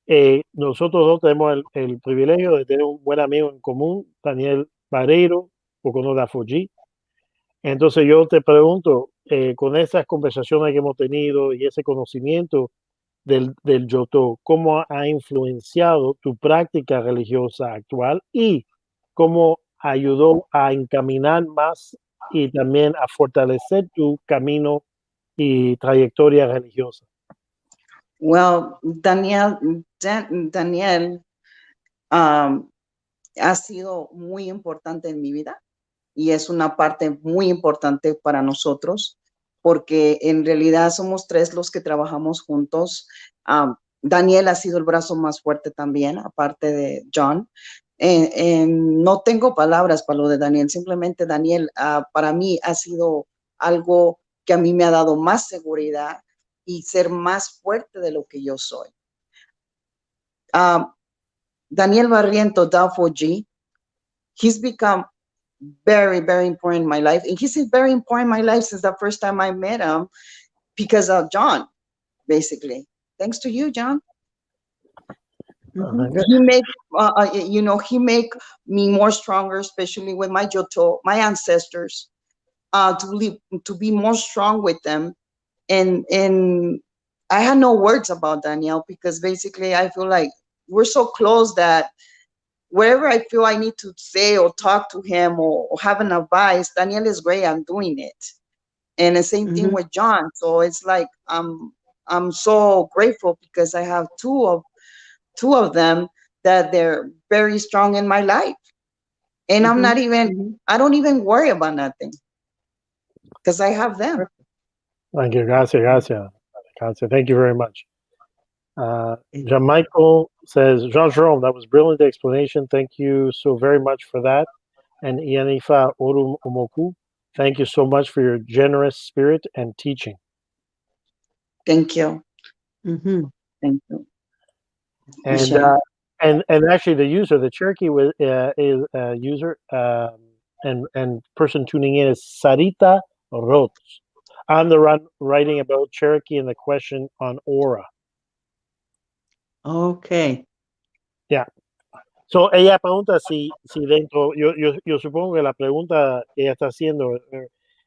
nosotros dos tenemos el privilegio de tener un buen amigo en común, Daniel Barreiro, Bokono Dafoji. Entonces yo te pregunto, con esas conversaciones que hemos tenido y ese conocimiento del Yoto, ¿cómo ha influenciado tu práctica religiosa actual y cómo ayudó a encaminar más y también a fortalecer tu camino y trayectoria religiosa? Well, Daniel ha sido muy importante en mi vida y es una parte muy importante para nosotros porque en realidad somos tres los que trabajamos juntos. Daniel ha sido el brazo más fuerte también, aparte de John. No tengo palabras para lo de Daniel, simplemente Daniel para mí ha sido algo que a mí me ha dado más seguridad y ser más fuerte de lo que yo soy. Daniel Barriento, Dao4G, he's become very, very important in my life. And he's very important in my life since the first time I met him because of John, basically. Thanks to you, John. He make, he make me more stronger, especially with my Joto, my ancestors, to be more strong with them. And I had no words about Daniel because basically I feel like we're so close that wherever I feel I need to say or talk to him or have an advice, Daniel is great. I'm doing it. And the same thing with John. So it's like I'm so grateful because I have two of them that they're very strong in my life. And I'm not even, I don't even worry about nothing because I have them. Thank you. Gracias. Thank you very much. Jean-Michael says, Jean-Jerome, that was brilliant explanation. Thank you so very much for that. And Iyanifa Oorun O Mocu, thank you so much for your generous spirit and teaching. Thank you. Thank you. And actually, the Cherokee is a user and person tuning in is Sarita Roth. On the run, writing about Cherokee and the question on aura. Okay. Yeah. So ella pregunta si dentro, yo supongo que la pregunta ella está haciendo,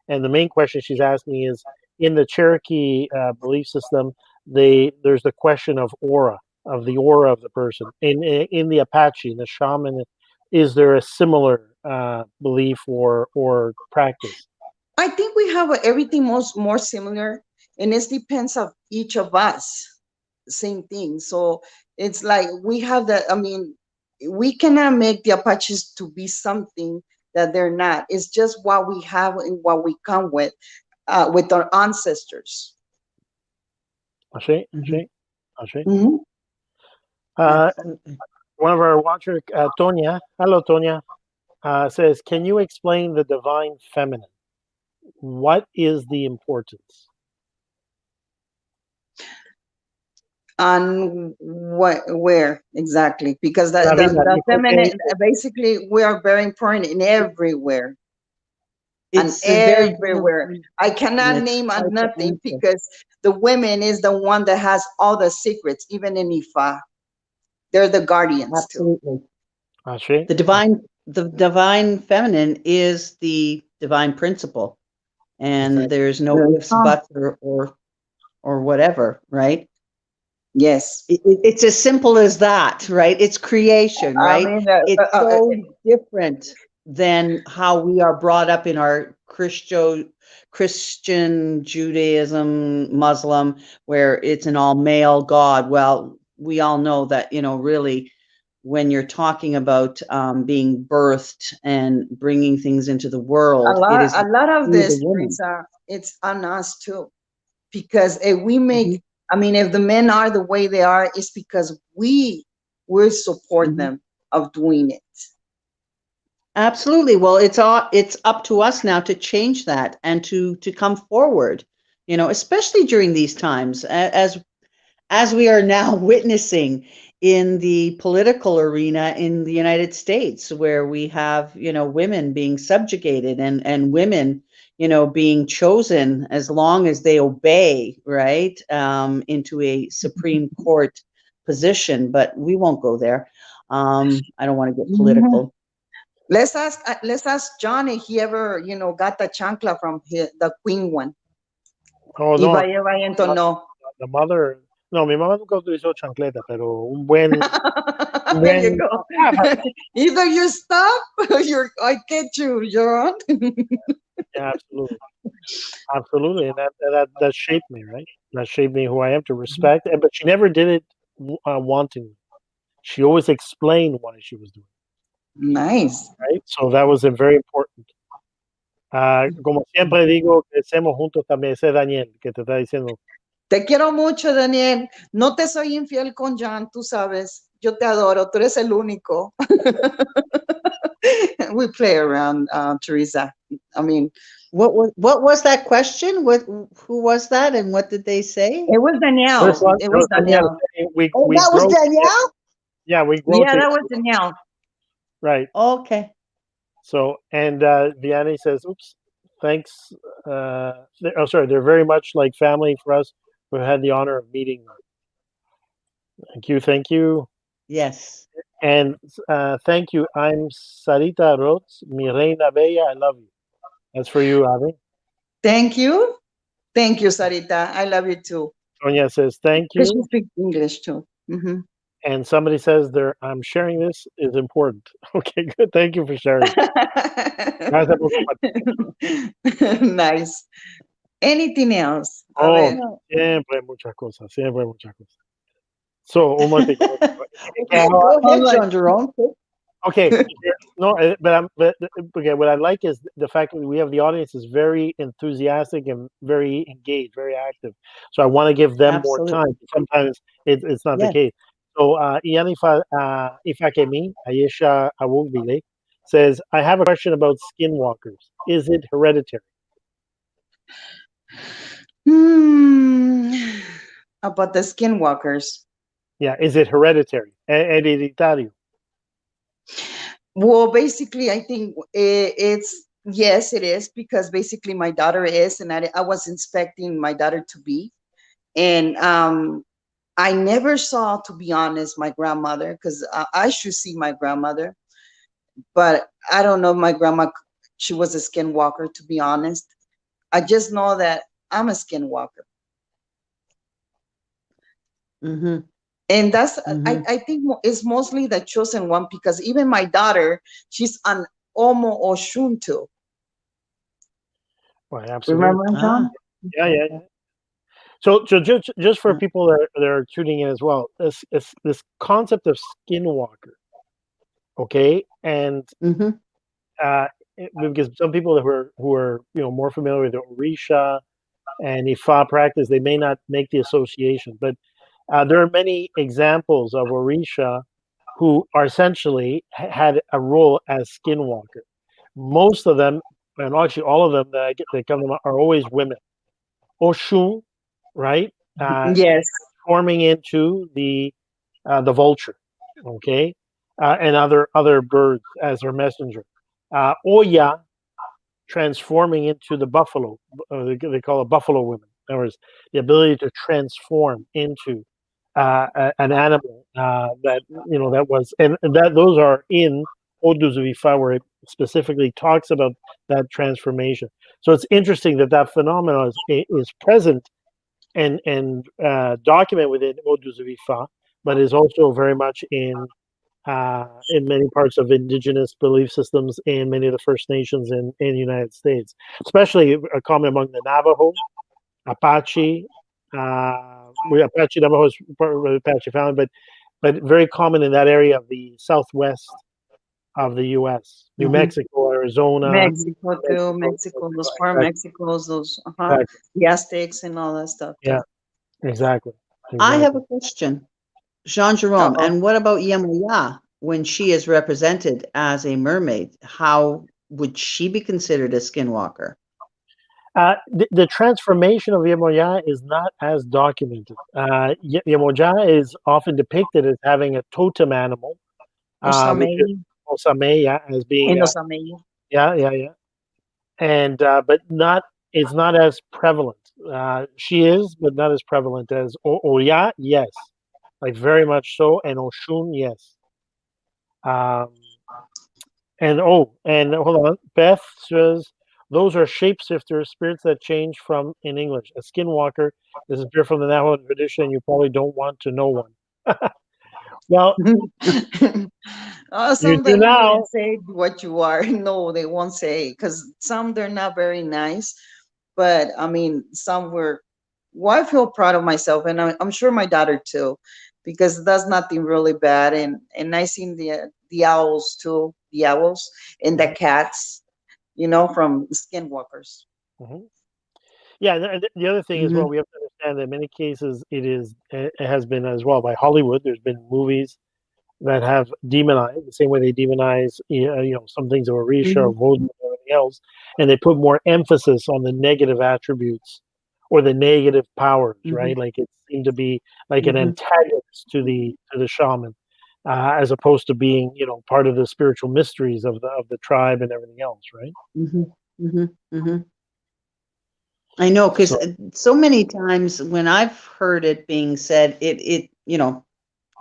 and the main question she's asking is, in the Cherokee belief system, there's the question of aura, of the aura of the person. In the Apache, in the shaman, is there a similar belief or practice? I think we have everything more similar, and it depends of each of us. Same thing. So it's like we have that. I mean, we cannot make the Apaches to be something that they're not. It's just what we have and what we come with our ancestors. Ashe. One of our watchers, Tonya, hello Tonya, says, can you explain the divine feminine? What is the importance? On where exactly? Because the feminine, basically, we are very important in everywhere. It's everywhere. I cannot name nothing because the women is the one that has all the secrets, even in Ifa. They're the guardians. Absolutely. Too. The divine feminine is the divine principle. And there's no ifs, buts, or whatever, right? Yes. It's as simple as that, right? It's creation, right? I mean, it's so different than how we are brought up in our Christian, Judaism, Muslim, where it's an all male God. Well, we all know that, really, when you're talking about being birthed and bringing things into the world, a lot of this, Teresa, it's on us too, because if we make, I mean, if the men are the way they are, it's because we support them of doing it. Absolutely. Well, it's up to us now to change that and to come forward, especially during these times, as we are now witnessing in the political arena in the United States, where we have, women being subjugated and women, being chosen as long as they obey, right, into a Supreme Court position. But we won't go there. I don't want to get political. Let's ask John if he ever, got the chancla from the queen one. Oh, no. The mother. No, mi mamá nunca utilizó chancleta, pero un buen. There you go. Either you stop or I get you, John. Yeah, absolutely. Absolutely. And that shaped me, right? That shaped me who I am to respect. But she never did it wanting. She always explained why she was doing it. Nice. Right? So that was very important. Como siempre digo, crecemos juntos también. Ese es Daniel que te está diciendo. Te quiero mucho, Daniel. No te soy infiel con Jan, tú sabes. Yo te adoro. Tú eres el único. We play around, Teresa. I mean, what was that question? Who was that, and what did they say? it was Danielle. It was Danielle. That was Danielle? Yeah, we yeah, that was Danielle. Right. Okay. So, and Vianney says, oops, thanks. Sorry, they're very much like family for us. We've had the honor of meeting them. Thank you. Thank you. Yes. And thank you. I'm Sarita Roth, mi reina bella. I love you. That's for you, Ave. Thank you. Thank you, Sarita. I love you too. Sonia says, thank you. She speaks English too. Mm-hmm. And somebody says, I'm sharing this is important. Okay, good. Thank you for sharing. Nice. Anything else? Oh, siempre muchas cosas. So, Go ahead, Jean-Jerome. Okay, no, but okay, what I like is the fact that we have the audience is very enthusiastic and very engaged, very active. So I want to give them more time. Sometimes it's not the case. So Iyanifa Ifakemi Aisha Awogbile says, I have a question about skinwalkers. Is it hereditary? About the skinwalkers. Yeah, is it hereditary? Hereditario. Well, basically, I think it's yes, it is, because basically my daughter is, and I was expecting my daughter to be, and I never saw, to be honest, my grandmother, because I should see my grandmother, but I don't know if my grandma, she was a skinwalker, to be honest. I just know that I'm a skinwalker. Mm-hmm. And that's, I think it's mostly the chosen one, because even my daughter, she's an OloOsùn too. Right, absolutely. Remember, John? Yeah. So just for people that are tuning in as well, this concept of skinwalker, okay, and because some people who are more familiar with the Òrìsà and Ifa practice, they may not make the association, but there are many examples of Òrìsà who are essentially had a role as skinwalker. Most of them, and actually all of them that come to mind, are always women. Òṣun, right? Yes. Forming into the vulture, okay, and other birds as their messenger. Oya transforming into the buffalo. They call it buffalo women. In other words, the ability to transform into an animal that was, and that those are in Odus of Ifa, where it specifically talks about that transformation. So it's interesting that phenomenon is present and documented within Odus of Ifa, but is also very much in many parts of indigenous belief systems in many of the First Nations in the United States, especially common among the Navajo, Apache. Apache Navajo is part of the Apache family, but very common in that area of the southwest of the U.S., New Mexico, Arizona, Mexico, those far Mexicos, those the Aztecs and all that stuff. Yeah, exactly. I have a question, Jean-Jerome. And what about Yemoya when she is represented as a mermaid? How would she be considered a skinwalker? The transformation of Yemoya is not as documented. Yemoya is often depicted as having a totem animal. Osameya as being and but it's not as prevalent. She is, but not as prevalent as Oya. Yes, like very much so, and Òṣun, yes. And hold on, Beth says those are shapeshifters, spirits that change from, in English, a skinwalker. This is pure from the Navajo tradition. You probably don't want to know one. Well, Some you of do them now. wouldn't say what you are. No, they won't say, because some they're not very nice. But I mean, some were. Well, I feel proud of myself, and I'm sure my daughter too, because that's nothing really bad. And I seen the owls too, the owls and the cats, from Skinwalkers. Mhm. Yeah, the other thing as well, Mhm. we have to understand that in many cases it has been as well by Hollywood. There's been movies that have demonized the same way they demonize some things of Orisha or Mhm. Vodou or everything else, and they put more emphasis on the negative attributes or the negative powers, Mhm. right? Like it seemed to be like an Mhm. antagonist to the shaman, as opposed to being part of the spiritual mysteries of the tribe and everything else, right? Mhm. Mhm. Mhm. I know, because So so many times when I've heard it being said,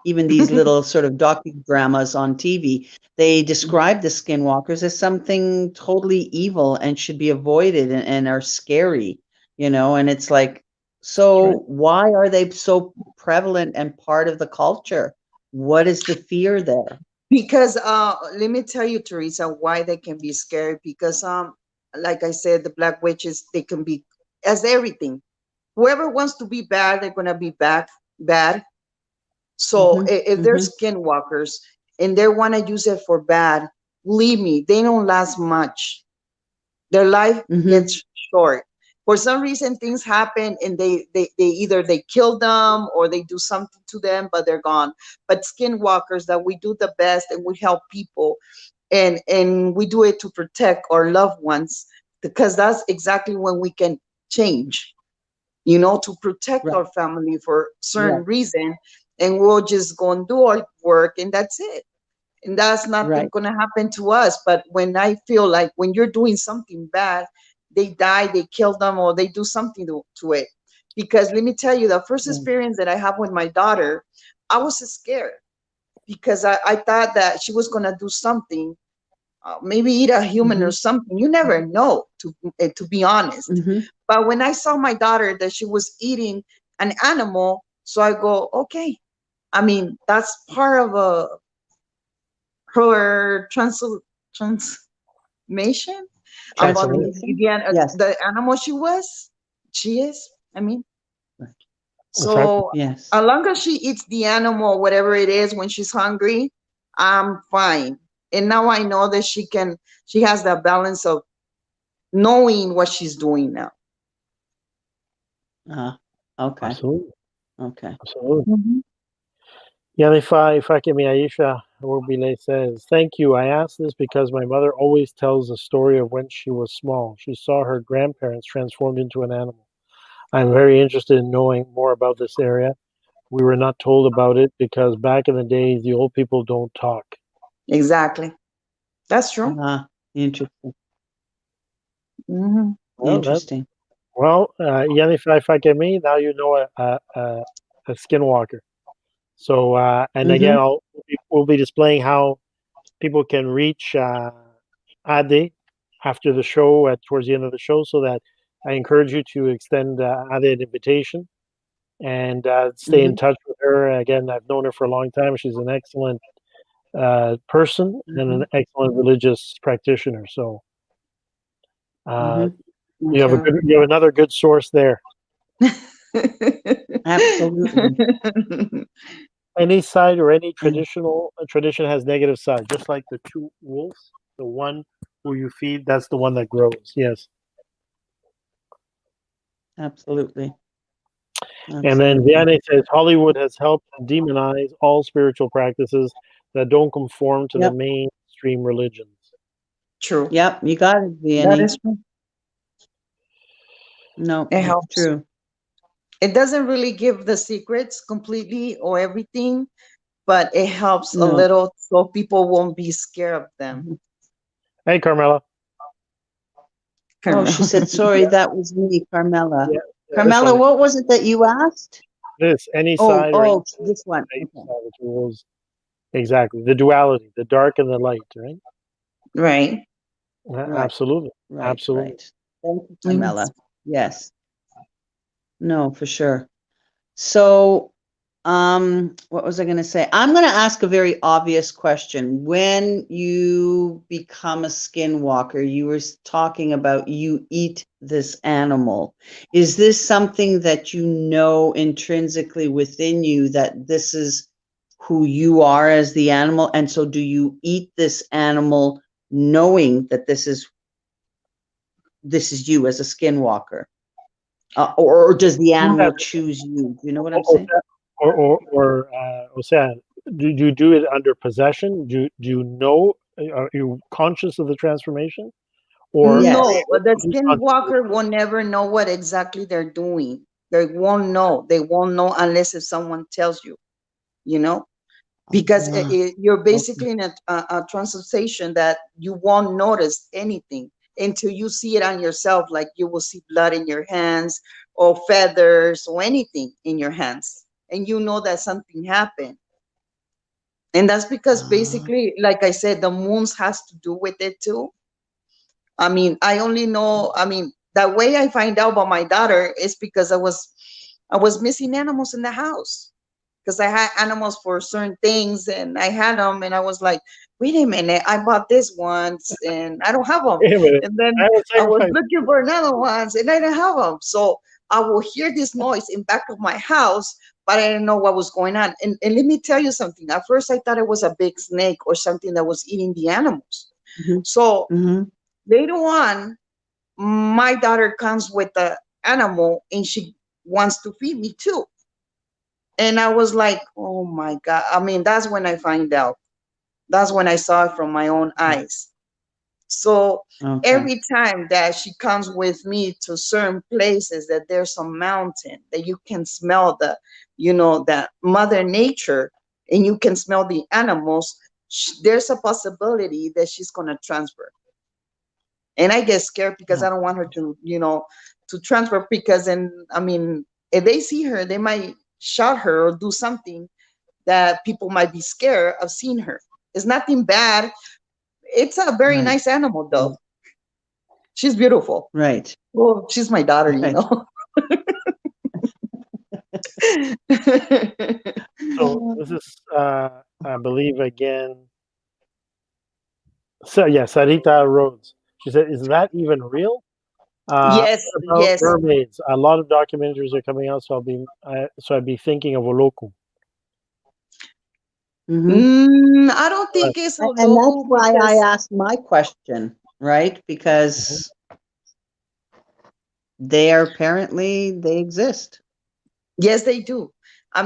even these little sort of docudramas on TV, they describe the skinwalkers as something totally evil and should be avoided and are scary, and it's like, that's right. so why are they so prevalent and part of the culture? What is the fear there? Because let me tell you, Teresa, why they can be scary. Because like I said, the black witches, they can be as everything. Whoever wants to be bad, they're gonna be bad. So Hmm. if they're Hmm. skinwalkers and they want to use it for bad, believe me, they don't last much. Their life Hmm. gets short. For some reason, things happen and they either they kill them or they do something to them, but they're gone. But skinwalkers, that we do the best and we help people, and we do it to protect our loved ones, because that's exactly when we can change, to protect Right. our family for Right. certain reason, and we'll just go and do our work, and that's it. And that's nothing Right. going to happen to us. But when I feel like when you're doing something bad, they die, they kill them, or they do something to it. Because let me tell you, the first Yeah. experience that I have with my daughter, I was scared, because I thought that she was going to do something, maybe eat a human or Hmm. something. You never know, to be honest. Hmm. But when I saw my daughter that she was eating an animal, so I go, okay. I mean, that's part of her transformation about Transformation. Yes. the animal she is. I mean, Okay. so Yes. as long as she eats the animal, whatever it is, when she's hungry, I'm fine. And now I know that she has that balance of knowing what she's doing now. Okay. Absolutely. Okay. Absolutely. Mhm. Yanifa Aisha Orbile says, "Thank you. I ask this because my mother always tells the story of when she was small. She saw her grandparents transformed into an animal. I'm very interested in knowing more about this area. We were not told about it because back in the days, the old people don't talk." Exactly. That's true. Interesting. Hmm. Well, Interesting. Yanifa now you know a skinwalker. So, and again, Hmm. we'll be displaying how people can reach Ade after the show, towards the end of the show, so that I encourage you to extend Ade an invitation and stay in Hmm. touch with her. Again, I've known her for a long time. She's an excellent person and Hmm. an excellent religious practitioner. So uh, Hmm. Sure. you have another good source there. Absolutely. Any side or any And tradition has negative side, just like the two wolves. The one who you feed, that's the one that grows. Yes. absolutely. And then Absolutely. Vianney says Hollywood has helped demonize all spiritual practices that don't conform to the Yep. mainstream religions. True. Yep. You got it, That Vianney. is true. No, It it's helps. true. It doesn't really give the secrets completely or everything, but it helps a No. little so people won't be scared of them. Mhm. Hey, Carmela. Oh, she said, sorry, Yeah, that was me, Carmela. yeah, yeah. This Carmela, one. what was it that you asked? This any Oh, side or any oh, this one. Okay. side of the rules. Exactly. The duality, the dark and the light, right? Right. Right, Absolutely. right, Absolutely. right. Thank you, Yes. Carmela. Yes. No, for sure. So What was I going to say? I'm going to ask a very obvious question. When you become a skinwalker, you were talking about you eat this animal. Is this something that you know intrinsically within you, that this is who you are as the animal? And so do you eat this animal knowing that this is you as a skinwalker? Or does the animal choose you? Do you know what I'm saying? O sea, do you do it under possession? Do you know? Are you conscious of the transformation? Or no, but the who's skinwalker will never know what exactly they're doing. They won't know. They won't know unless if someone tells you, you know, because you're basically in a transmutation that you won't notice anything until you see it on yourself. Like you will see blood in your hands or feathers or anything in your hands, and you know that something happened. And that's because basically, like I said, the moons has to do with it too. I mean, I only know, I mean, the way I find out about my daughter is because I was missing animals in the house, because I had animals for certain things and I had them and I was like, wait a minute, I bought this once and I don't have them. And then I was looking for another ones and I didn't have them. So I will hear this noise in back of my house, but I didn't know what was going on. And let me tell you something. At first I thought it was a big snake or something that was eating the animals. So later on, my daughter comes with the animal and she wants to feed me too. And I was like, oh my God. I mean, that's when I find out. That's when I saw it from my own eyes. So every time that she comes with me to certain places, that there's a mountain, that you can smell the, you know, that Mother Nature, and you can smell the animals, there's a possibility that she's going to transfer. And I get scared because I don't want her to, you know, to transfer, because I mean, if they see her, they might shot her or do something that people might be scared of seeing her. It's nothing bad. It's a very nice animal though. She's beautiful. Right. Well, she's my daughter, you know. So this is, I believe, again. So yeah, Sarita Rhodes. She said, "Is that even real?" Yes, yes. Mermaids. A lot of documentaries are coming out, so I'd be thinking of Oloku. I don't think it's Oloku. And that's why I asked my question, right? Because they exist. Yes, they do. I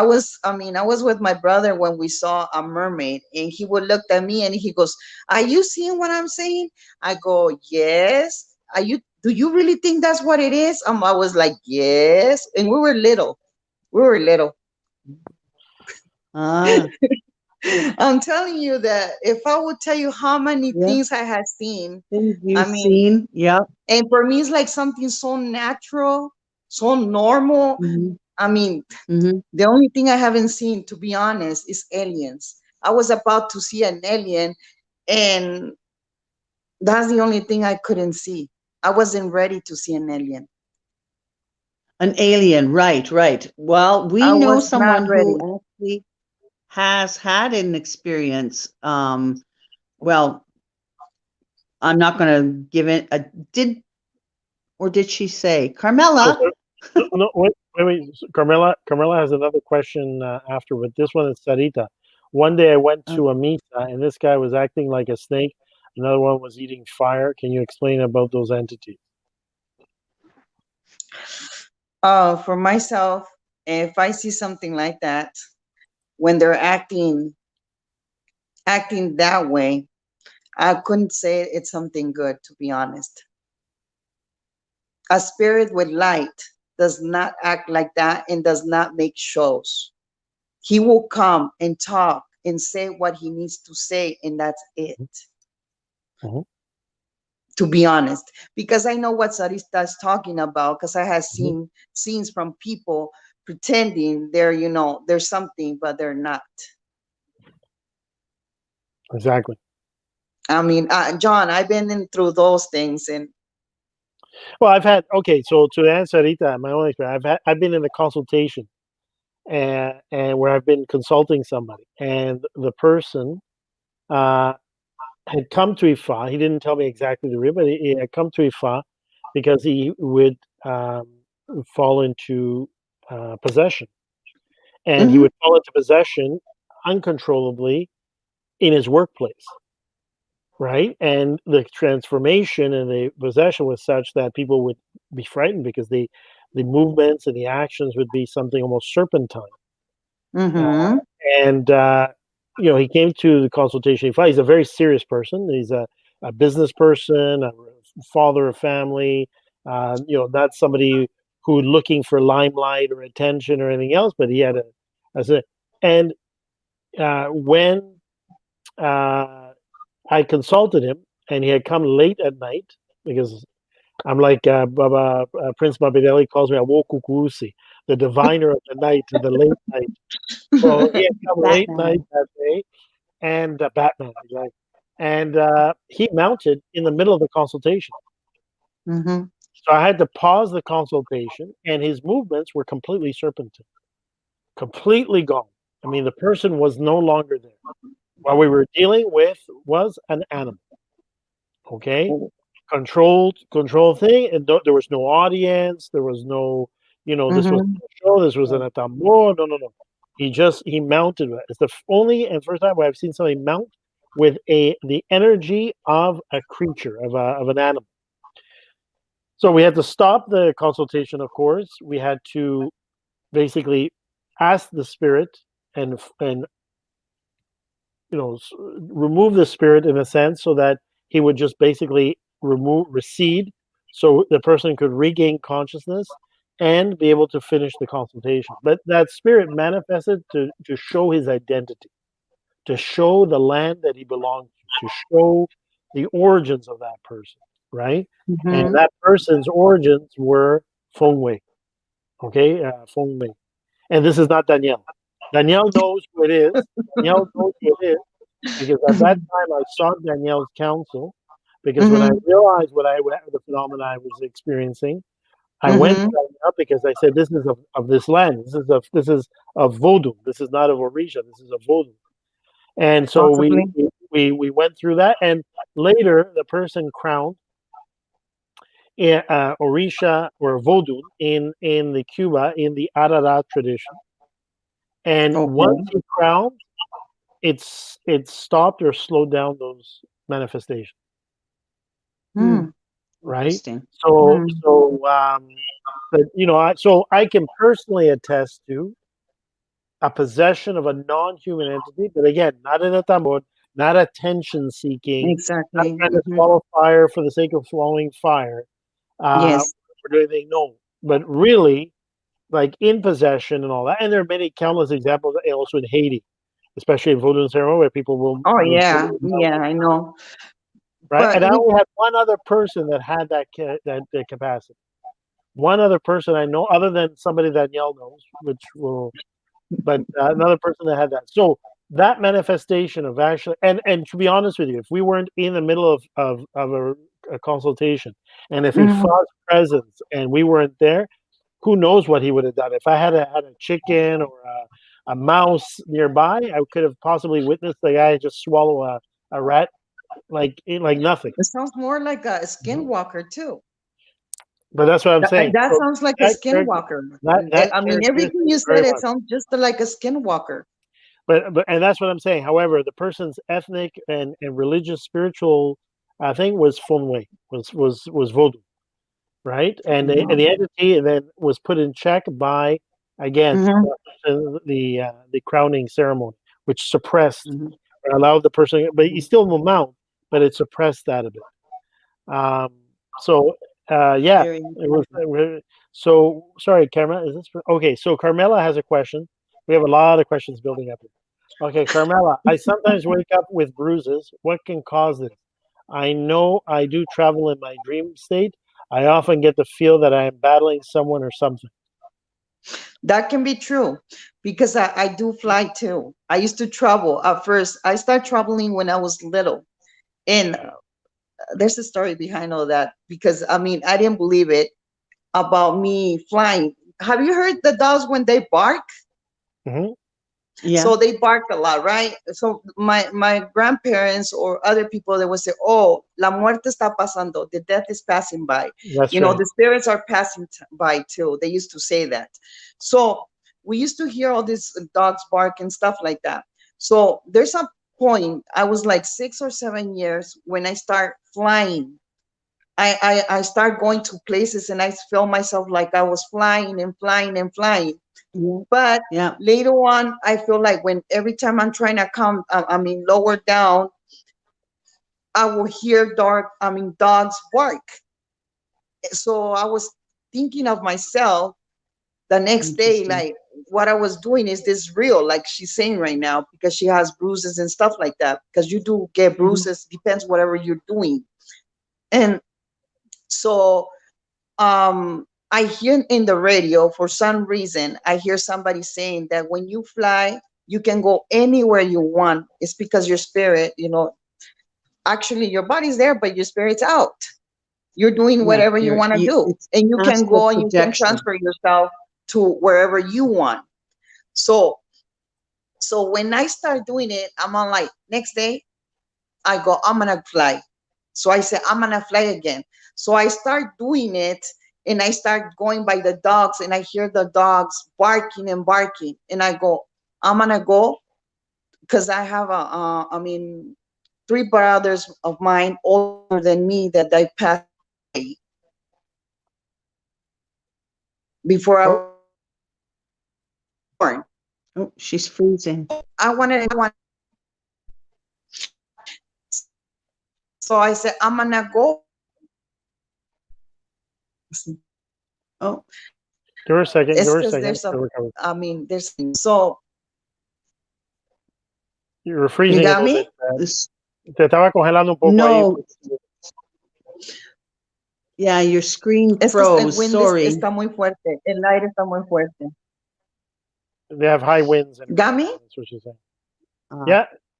was with my brother when we saw a mermaid, and he would look at me and he goes, "Are you seeing what I'm saying?" I go, "Yes." Do you really think that's what it is? I was like, "Yes." And we were little. I'm telling you that if I would tell you how many things I had seen, yeah. And for me, it's like something so natural, so normal. I mean, the only thing I haven't seen, to be honest, is aliens. I was about to see an alien, and that's the only thing I couldn't see. I wasn't ready to see an alien. An alien, right. Well, we know someone who actually has had an experience. Well, I'm not going to give it did she say? Carmela? No, wait. Carmela has another question after, but this one is Sarita. One day I went to a misa, and this guy was acting like a snake. Another one was eating fire. Can you explain about those entities? For myself, if I see something like that, when they're acting that way, I couldn't say it's something good, to be honest. A spirit with light does not act like that and does not make shows. He will come and talk and say what he needs to say, and that's it. To be honest, because I know what Sarita is talking about, because I have seen scenes from people pretending they're, you know, there's something, but they're not. Exactly. I mean, John, I've been through those things, and well, I've had so to answer Rita, my own experience, I've been in the consultation and where I've been consulting somebody, and the person had come to Ifa. He didn't tell me exactly the reason, but he had come to Ifa because he would fall into possession, and he would fall into possession uncontrollably in his workplace, right? And the transformation and the possession was such that people would be frightened because the movements and the actions would be something almost serpentine. And he came to the consultation. He's a very serious person. He's a business person, a father of family. Not somebody who looking for limelight or attention or anything else, but he had when I consulted him, and he had come late at night, because I'm like Prince Babideli calls me a Wokukusi, the diviner of the night, the late night. So he had come late night that day, and Batman, exactly. And he mounted in the middle of the consultation. So I had to pause the consultation, and his movements were completely serpentine, completely gone. I mean, the person was no longer there. What we were dealing with was an animal. Okay, controlled thing, and there was no audience. There was no, this was a show. This was an atambor. No. He mounted. It's the only and first time where I've seen somebody mount with the energy of a creature, of an animal. So we had to stop the consultation. Of course, we had to basically ask the spirit and remove the spirit in a sense, so that he would just basically recede, so the person could regain consciousness and be able to finish the consultation. But that spirit manifested to show his identity, to show the land that he belonged to show the origins of that person, right? And that person's origins were Fengwei. Okay, Fengwei. And this is not Danielle. Danielle knows who it is. Danielle knows who it is, because at that time I sought Danielle's counsel, because when I realized the phenomena I was experiencing, I went to Danielle, because I said, this is of this land. This is of Vodou. This is not of Òrìṣà. This is of Vodou. And so we went through that, and later the person crowned Òrìṣà or Vodou in the Cuba, in the Arara tradition. And once he crowned, it stopped or slowed down those manifestations. Right. So so I can personally attest to a possession of a non-human entity, but again, not in a tambor, not attention seeking, not trying to swallow fire for the sake of swallowing fire. Or do anything, no, but really, like, in possession and all that. And there are many countless examples, also in Haiti, especially in Vodou ceremony, where people will. I know. Right, but and I only had one other person that had that capacity. One other person I know, other than somebody that Danielle knows, but another person that had that. So that manifestation of actually, and to be honest with you, if we weren't in the middle of a consultation, and if he fought presence and we weren't there, who knows what he would have done? If I had a chicken or a mouse nearby, I could have possibly witnessed the guy just swallow a rat like nothing. It sounds more like a skinwalker too. But that's what I'm saying. That sounds like a skinwalker. I mean, everything you said, it sounds just like a skinwalker. But and that's what I'm saying. However, the person's ethnic and religious, spiritual thing was Fengwei, was Vodou, right? And the entity then was put in check by, again, the crowning ceremony, which suppressed or allowed the person, but he still will mount, but it suppressed that a bit. It was. So sorry, Carmela. Is this okay? So Carmela has a question. We have a lot of questions building up here. Okay, Carmela. I sometimes wake up with bruises. What can cause this? I know I do travel in my dream state. I often get the feel that I am battling someone or something. That can be true, because I do fly too. I used to travel at first. I started traveling when I was little, and there's a story behind all that, because I mean, I didn't believe it about me flying. Have you heard the dogs when they bark? Mm-hmm. Yeah. So they barked a lot, right? So my grandparents or other people, they would say, "Oh, la muerte está pasando. The death is passing by." That's You know, right. the spirits are passing by too. They used to say that. So we used to hear all these dogs bark and stuff like that. So there's a point, I was like 6 or 7 years when I start flying. I start going to places and I feel myself like I was flying and flying and flying. But later on, I feel like when every time I'm trying to come, lower down, I will hear dogs bark. So I was thinking of myself the next day, like what I was doing, is this real? Like she's saying right now, because she has bruises and stuff like that. Because you do get bruises, depends whatever you're doing. And so I hear in the radio, for some reason, I hear somebody saying that when you fly, you can go anywhere you want. It's because your spirit, actually your body's there, but your spirit's out. You're doing whatever you want to do. And you can go and you can transfer yourself to wherever you want. So when I start doing it, I'm on like next day, I go, I'm going to fly. So I say, I'm going to fly again. So I start doing it. And I start going by the dogs and I hear the dogs barking and barking. And I go, I'm going to go, because I have 3 brothers of mine older than me that I passed away before I was born. Oh, she's freezing. I wanted. So I said, I'm going to go. Oh, Give her a second. It's Give her a because second. there's so. You were freezing You a got little me? bit. Te estaba congelando un poco no. ahí. Yeah, your screen froze. Sorry. Está muy fuerte. El aire está muy fuerte. They have high winds. ¿Got me? That's what she's saying.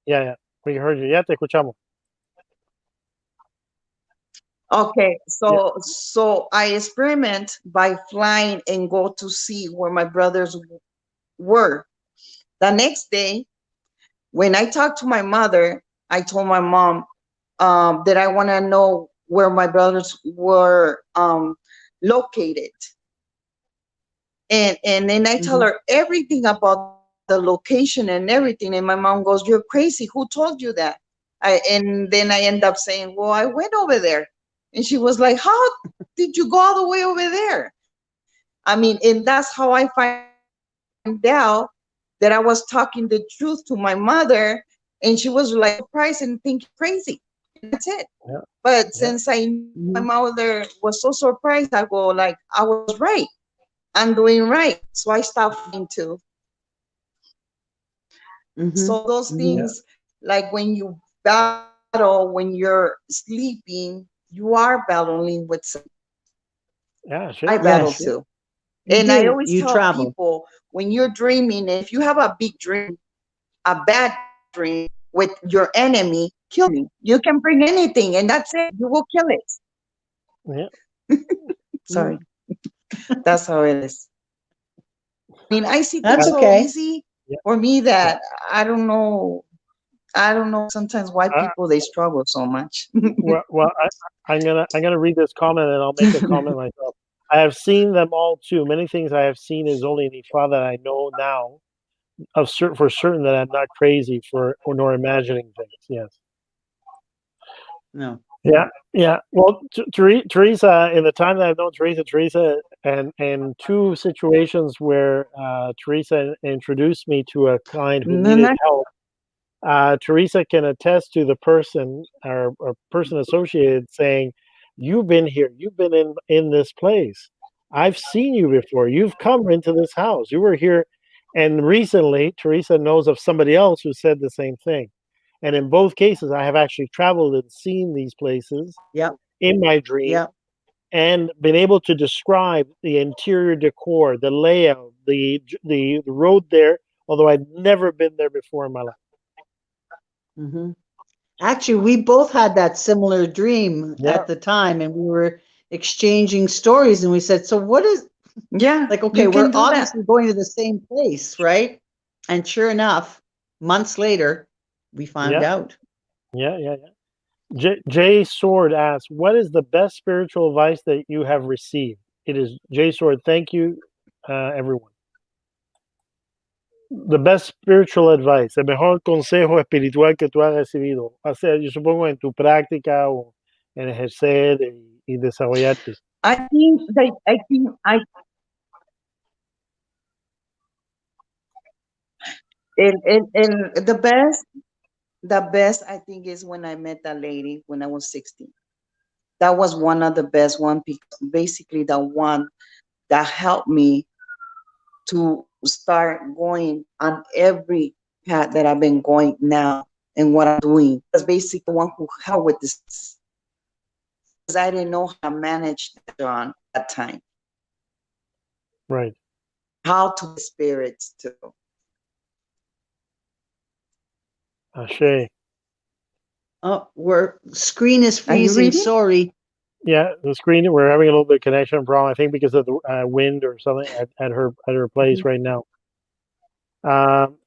Yeah. We heard you. Ya te escuchamos. Okay, so I experiment by flying and go to see where my brothers were. The next day, when I talked to my mother, I told my mom that I want to know where my brothers were located. And then I tell her everything about the location and everything. And my mom goes, "You're crazy. Who told you that?" And then I end up saying, "Well, I went over there." And she was like, "How did you go all the way over there?" And that's how I find out that I was talking the truth to my mother. And she was like surprised and think crazy. That's it. Yeah. But since I knew my mother was so surprised, I go like, I was right. I'm doing right. So I stopped fighting too. So those things, like when you battle, when you're sleeping, you are battling with something. Yeah, sure. I battle too. And I always tell people, when you're dreaming, if you have a big dream, a bad dream with your enemy, kill me. You can bring anything and that's it. You will kill it. Yeah. Sorry. That's how it is. I see things so easy for me that I don't know sometimes why people they struggle so much. well, I'm gonna read this comment and I'll make a comment myself. I have seen them all too. Many things I have seen is only Iyanifá that I know now for certain that I'm not crazy nor imagining things. Yes. No. Yeah. Well, Teresa, in the time that I've known Teresa, and 2 situations where Teresa introduced me to a client who needed help. Teresa can attest to the person or person associated saying, "You've been here. You've been in this place. I've seen you before. You've come into this house. You were here." And recently, Teresa knows of somebody else who said the same thing. And in both cases, I have actually traveled and seen these places in my dream and been able to describe the interior decor, the layout, the road there, although I'd never been there before in my life. Actually, we both had that similar dream at the time, and we were exchanging stories, and we said, "So what is?" Like, okay, we're obviously going to the same place, right? And sure enough, months later, we found out. Yeah. Jay Sword asks, what is the best spiritual advice that you have received? It is Jay Sword. Thank you, everyone. The best spiritual advice, el mejor consejo espiritual que tú has recibido. O sea, yo supongo en tu práctica o en ejercer y desarrollarte. I think the best I think is when I met that lady when I was 16. That was one of the best one, because basically the one that helped me to start going on every path that I've been going now and what I'm doing. That's basically the one who helped with this, because I didn't know how to manage John at that time. Right. How to spirits too. Ashe. Oh, screen is freezing. Sorry. Yeah, the screen. We're having a little bit of connection problem. I think because of the wind or something at her place right now.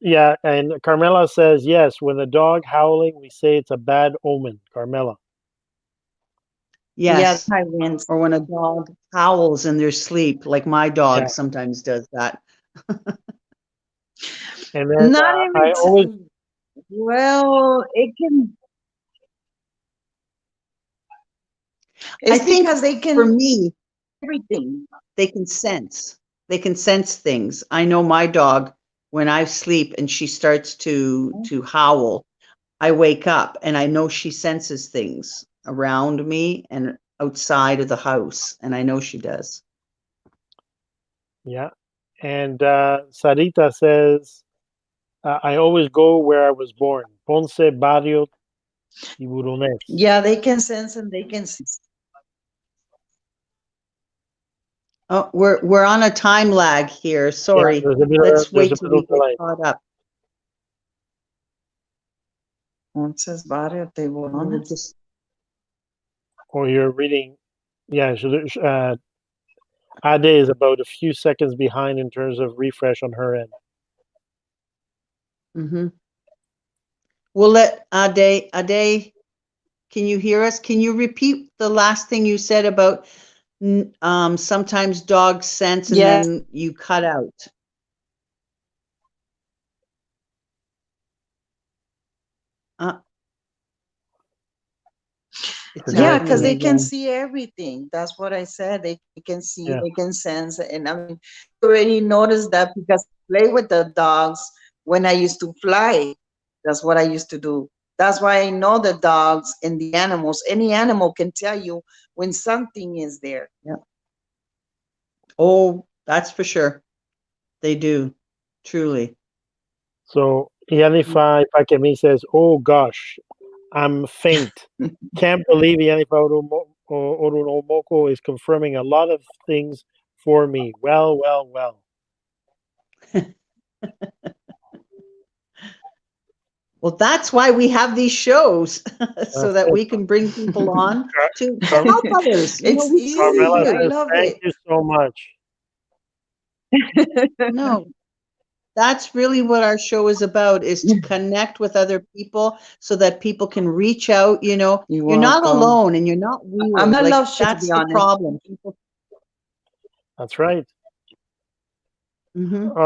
Yeah, and Carmela says yes. When the dog howling, we say it's a bad omen. Carmela. Yes. Or when a dog howls in their sleep, like my dog sometimes does that. And then not every I always. Well, it can. It's I think because they can. For me, everything. They can sense. They can sense things. I know my dog, when I sleep and she starts to howl, I wake up and I know she senses things around me and outside of the house, and I know she does. Yeah, and Sarita says, I always go where I was born. Ponce, Barrio, Tiburones. Yeah, they can sense and they can sense. Oh, we're on a time lag here. Sorry. Yeah, let's wait till we get caught up. Ponce's Barrio, Tiburones. Or you're reading, yeah. Ade is about a few seconds behind in terms of refresh on her end. Mm-hmm. We'll let Ade. Can you hear us? Can you repeat the last thing you said about sometimes dogs sense and then you cut out? Yeah, because they can see everything. That's what I said. They can see, they can sense. And I mean, I already noticed that because I play with the dogs when I used to fly. That's what I used to do. That's why I know the dogs and the animals. Any animal can tell you when something is there. Yeah. Oh, that's for sure. They do, truly. So Iyanifa Ipakemi says, "Oh gosh, I'm faint. Can't believe Iyanifa Oorun O Mocu is confirming a lot of things for me. Well. Well, that's why we have these shows, so that we can bring people on to help others. It's easy. I love it. Thank you so much. No, that's really what our show is about, is to connect with other people so that people can reach out. You know, you're not alone and you're not weird. I'm not love shit, that's the problem. That's right. Mm-hmm.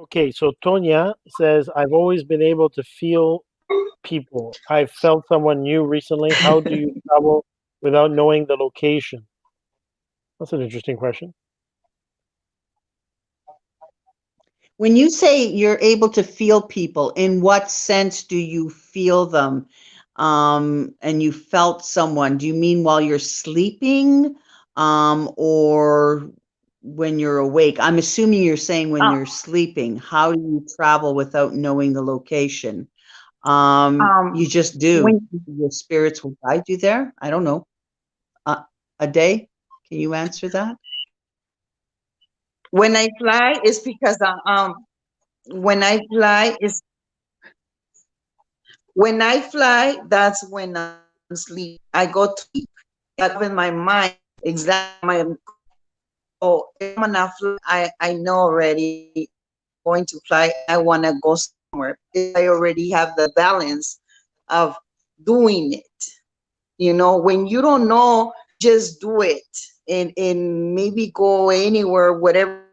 Okay, so Tonya says, I've always been able to feel people. I felt someone new recently. How do you travel without knowing the location? That's an interesting question. When you say you're able to feel people, in what sense do you feel them? And you felt someone, do you mean while you're sleeping, or when you're awake? I'm assuming you're saying when you're sleeping. How do you travel without knowing the location? You just do. Your spirits will guide you there. I don't know. Ade, can you answer that? When I fly, it's because when I fly, that's when I sleep. I go to sleep. I have in my mind exactly my. Oh, I'm gonna fly. I know already going to fly. I want to go somewhere. I already have the balance of doing it. You know, when you don't know, just do it and maybe go anywhere, whatever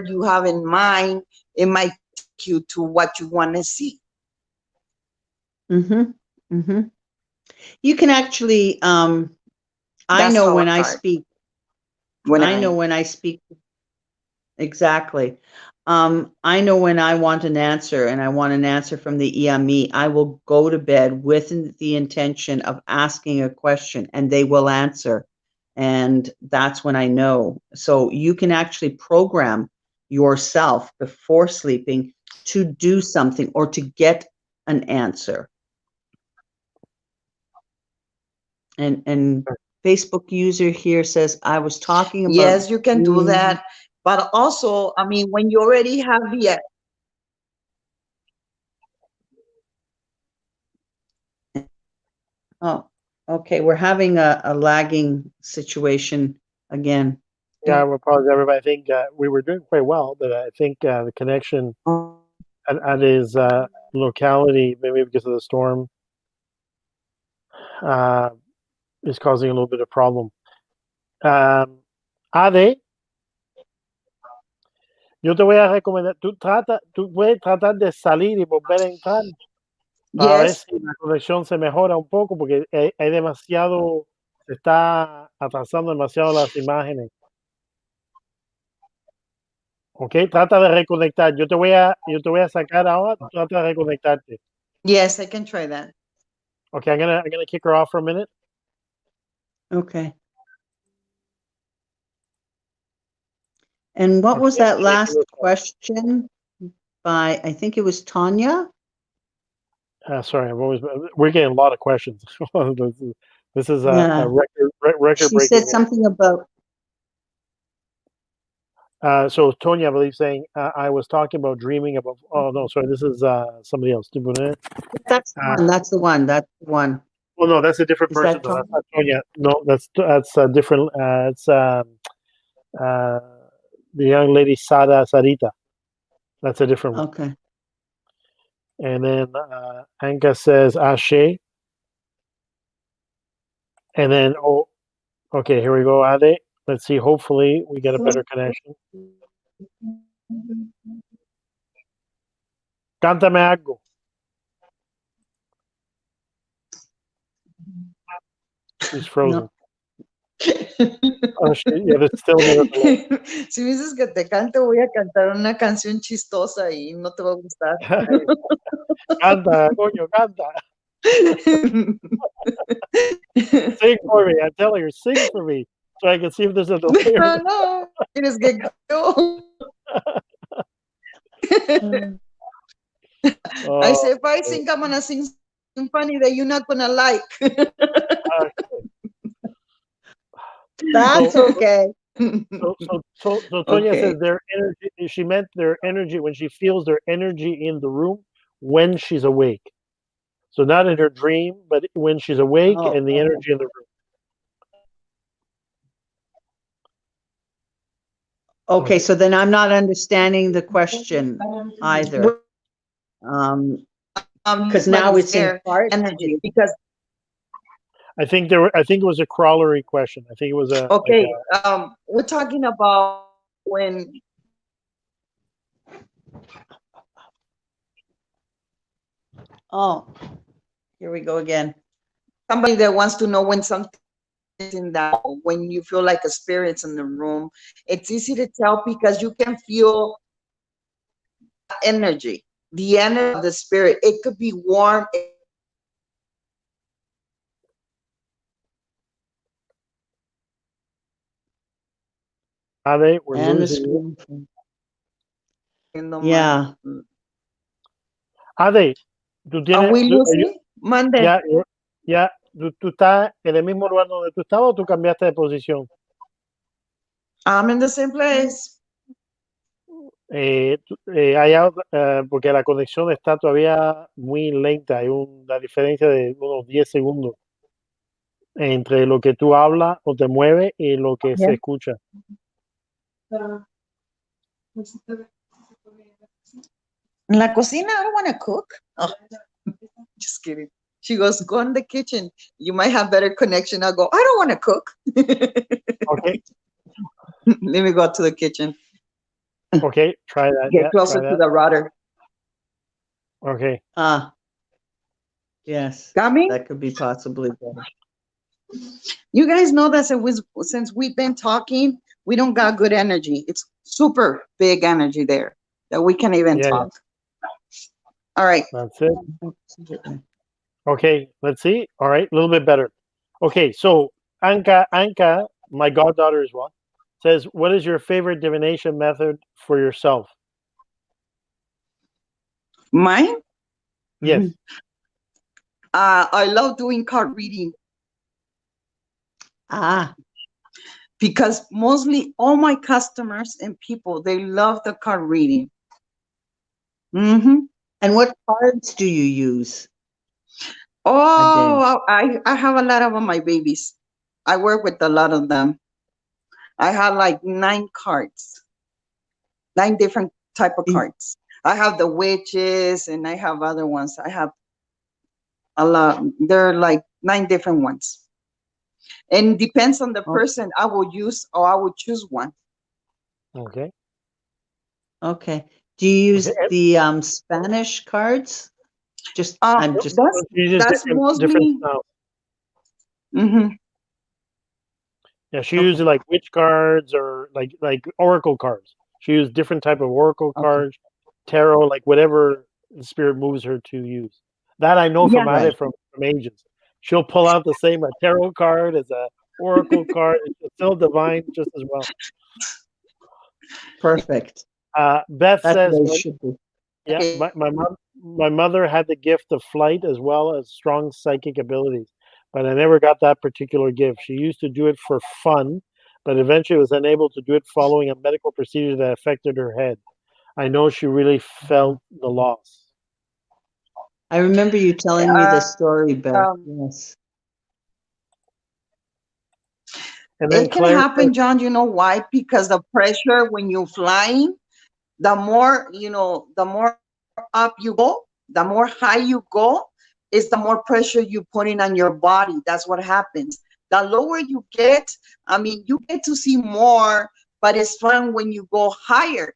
you have in mind, it might take you to what you want to see. Mm-hmm. Mm-hmm. You can actually, I know when I speak, exactly. I know when I want an answer and I want an answer from the Iyami, I will go to bed with the intention of asking a question and they will answer. And that's when I know. So you can actually program yourself before sleeping to do something or to get an answer. And Facebook user here says, I was talking about. Yes, you can do that. But also, I mean, when you already have the. Oh, okay. We're having a lagging situation again. Yeah, I apologize, everybody. I think we were doing quite well, but I think the connection at his locality, maybe because of the storm, is causing a little bit of problem. Ade, yo te voy a recomendar, tú puedes tratar de salir y volver a entrar para ver si la conexión se mejora un poco, porque hay demasiado, se está atrasando demasiado las imágenes. Ok, trata de reconectar. Yo te voy a sacar ahora, trata de reconectarte. Yes, I can try that. Okay, I'm gonna kick her off for a minute. Okay. And what was that last question by, I think it was Tanya? Sorry, we're getting a lot of questions. This is a record she breaking. Said something about. So Tonya, I believe, saying I was talking about dreaming about. Oh no, sorry, this is somebody else. That's the one. That's the one. That's the one. Well, no, that's a different person. That's not Tonya. No, that's a different. It's the young lady Sarita. That's a different one. Okay. And then Anka says Ashe. And then okay, here we go, Ade. Let's see. Hopefully, we get a better connection. Cántame algo. She's frozen. Oh, yeah, still si me dices que te cante, voy a cantar una canción chistosa y no te va a gustar. Canta, coño, canta. Sing for me. I'm telling her, sing for me, so I can see if there's a delay. No, tienes que go. I say, if I sing, I'm gonna sing something funny that you're not gonna like. That's okay. So Tonya says their energy. She meant their energy when she feels their energy in the room when she's awake. So not in her dream, but when she's awake and the energy in the room. Okay, so then I'm not understanding the question either. Because now it's in part energy. Because I think it was a crawlery question. I think it was a. Okay, we're talking about when. Oh, here we go again. Somebody that wants to know when something is in that, when you feel like a spirit's in the room, it's easy to tell because you can feel energy, the energy of the spirit. It could be warm. Ade, we're losing you. Yeah. Ade, tú tienes. ¿Are we losing? Monday. Ya, ¿tú estás en el mismo lugar donde tú estabas o tú cambiaste de posición? I'm in the same place. Porque la conexión está todavía muy lenta. Hay una diferencia de unos 10 segundos entre lo que tú hablas o te mueves y lo que se escucha. In la cocina, I don't want to cook. Oh, just kidding. She goes, go in the kitchen. You might have better connection. I'll go, I don't want to cook. Okay. Let me go to the kitchen. Okay, try that. Get closer to the router. Okay. Yes. Got me? That could be possibly better. You guys know that since we've been talking, we don't got good energy. It's super big energy there that we can't even talk. All right. That's it. Okay, let's see. All right, a little bit better. Okay, so Anka, my goddaughter as well, says, what is your favorite divination method for yourself? Mine? Yes. I love doing card reading. Because mostly all my customers and people, they love the card reading. And what cards do you use? Oh, I have a lot of my babies. I work with a lot of them. I have like 9 cards, 9 different type of cards. I have the witches and I have other ones. I have a lot. There are like 9 different ones. And depends on the person, I will use or I will choose one. Okay. Okay. Do you use the Spanish cards? Just that's mostly different styles. Yeah, she uses like witch cards or like oracle cards. She uses different type of oracle cards, tarot, like whatever the spirit moves her to use. That I know from Ade from agents. She'll pull out the same tarot card as a oracle card. It's still divine just as well. Perfect. Beth says, yeah, my mother had the gift of flight as well as strong psychic abilities, but I never got that particular gift. She used to do it for fun, but eventually was unable to do it following a medical procedure that affected her head. I know she really felt the loss. I remember you telling me this story, Beth. Yes. And then it can happen, John. You know why? Because the pressure when you're flying, the more, the more up you go, the more high you go, is the more pressure you're putting on your body. That's what happens. The lower you get, I mean, you get to see more, but it's fun when you go higher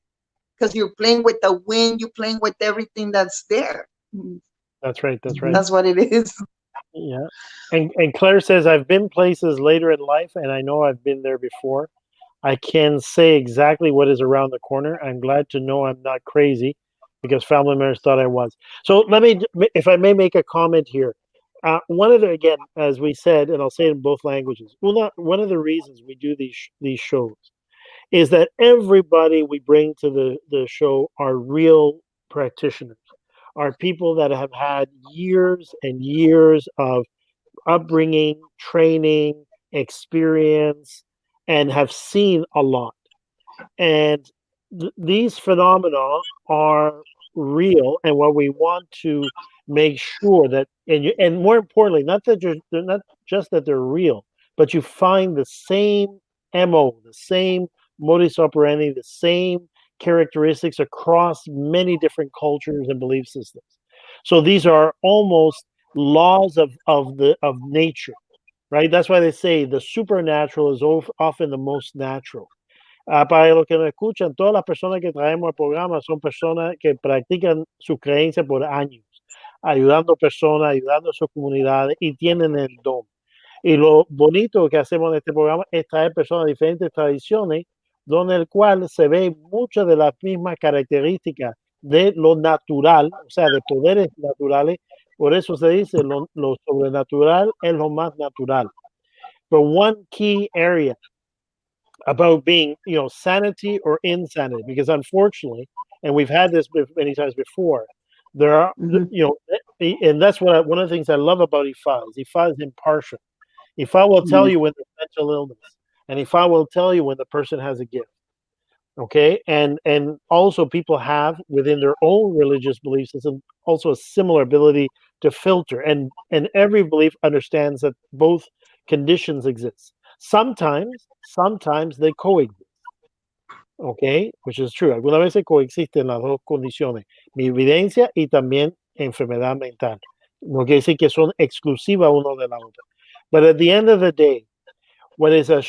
because you're playing with the wind, you're playing with everything that's there. That's right. That's right. That's what it is. Yeah. And Claire says, I've been places later in life, and I know I've been there before. I can say exactly what is around the corner. I'm glad to know I'm not crazy because family members thought I was. So let me, if I may make a comment here. One of the, again, as we said, and I'll say it in both languages, one of the reasons we do these shows is that everybody we bring to the show are real practitioners, are people that have had years and years of upbringing, training, experience, and have seen a lot. And these phenomena are real, and what we want to make sure that, and more importantly, not just that they're real, but you find the same MO, the same modus operandi, the same characteristics across many different cultures and belief systems. So these are almost laws of nature, right? That's why they say the supernatural is often the most natural. Para los que nos escuchan, todas las personas que traemos al programa son personas que practican su creencia por años, ayudando personas, ayudando a sus comunidades y tienen el don. Y lo bonito que hacemos en este programa es traer personas de diferentes tradiciones, donde el cual se ve muchas de las mismas características de lo natural, o sea, de poderes naturales. Por eso se dice lo sobrenatural es lo más natural. But one key area about being, sanity or insanity, because unfortunately, and we've had this many times before, there are, and that's what one of the things I love about Ifa is impartial. Ifa will tell you when there's mental illness, and Ifa will tell you when the person has a gift. Okay, and also people have within their own religious belief system also a similar ability to filter, and every belief understands that both conditions exist. Sometimes they coexist. Okay, which is true. Algunas veces coexisten las dos condiciones, mi evidencia y también enfermedad mental. No quiere decir que son exclusivas uno de la otra. But at the end of the day, what is a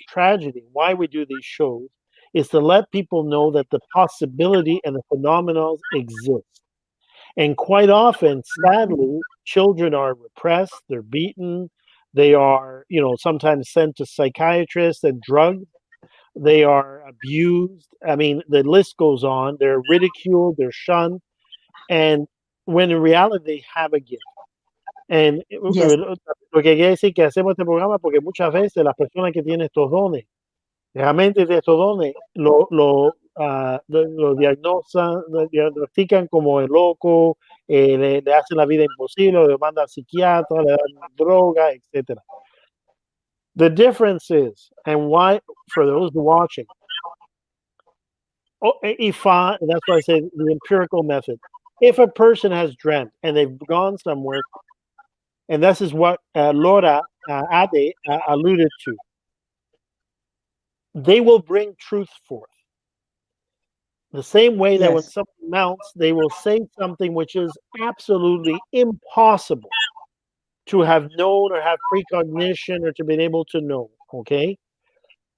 tragedy, why we do these shows, is to let people know that the possibility and the phenomena exist. And quite often, sadly, children are repressed, they're beaten, they are, sometimes sent to psychiatrists and drugged. They are abused. I mean, the list goes on. They're ridiculed, they're shunned. And when in reality they have a gift. And Yes. lo que quiere decir que hacemos este programa porque muchas veces las personas que tienen estos dones, realmente de estos dones, lo diagnostican como el loco, le hacen la vida imposible, le mandan al psiquiatra, le dan droga, etc. The difference is, and why, for those watching, Ifa, that's why I say the empirical method. If a person has dreamt and they've gone somewhere, and this is what Laura Ade alluded to, they will bring truth forth. The same way that when someone mounts, they will say something which is absolutely impossible to have known or have precognition or to be able to know, okay?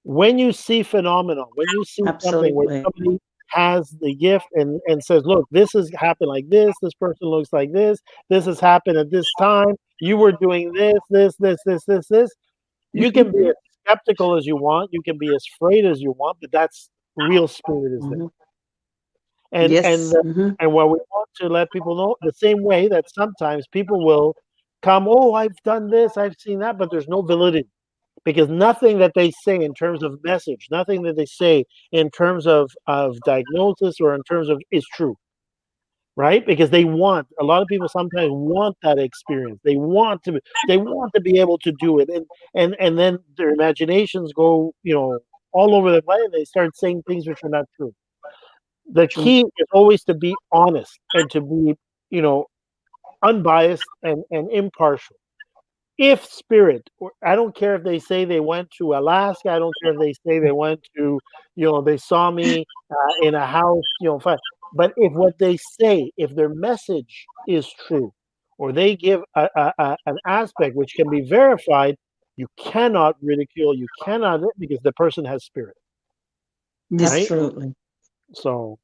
When you see phenomena, when you see something where somebody has the gift and says, look, this has happened like this person looks like this has happened at this time, you were doing this, you can be as skeptical as you want, you can be as afraid as you want, but that's real spirit is there. And what we want to let people know, the same way that sometimes people will come, oh, I've done this, I've seen that, but there's no validity. Because nothing that they say in terms of message, nothing that they say in terms of diagnosis or in terms of is true, right? Because a lot of people sometimes want that experience. They want to be able to do it, and then their imaginations go, all over the place, and they start saying things which are not true. The key is always to be honest and to be, unbiased and impartial. If spirit, I don't care if they say they went to Alaska, I don't care if they say they went to, they saw me in a house, but if what they say, if their message is true, or they give an aspect which can be verified, you cannot ridicule, you cannot, because the person has spirit. Right? Absolutely. So.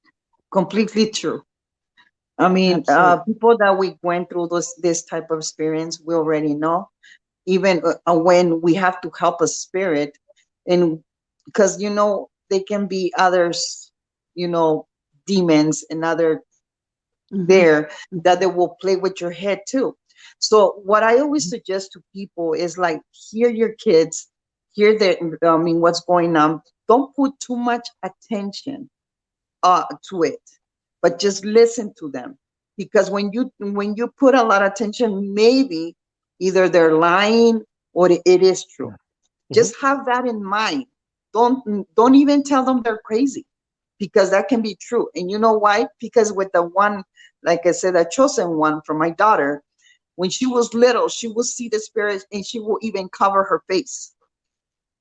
Completely true. I mean, people that we went through this type of experience, we already know. Even when we have to help a spirit, and because they can be others, demons and other there that they will play with your head too. So what I always suggest to people is like, hear your kids, hear what's going on. Don't put too much attention to it, but just listen to them, because when you put a lot of attention, maybe either they're lying or it is true. Just have that in mind. Don't even tell them they're crazy, because that can be true. And you know why? Because with the one, like I said, a chosen one from my daughter, when she was little, she will see the spirits and she will even cover her face.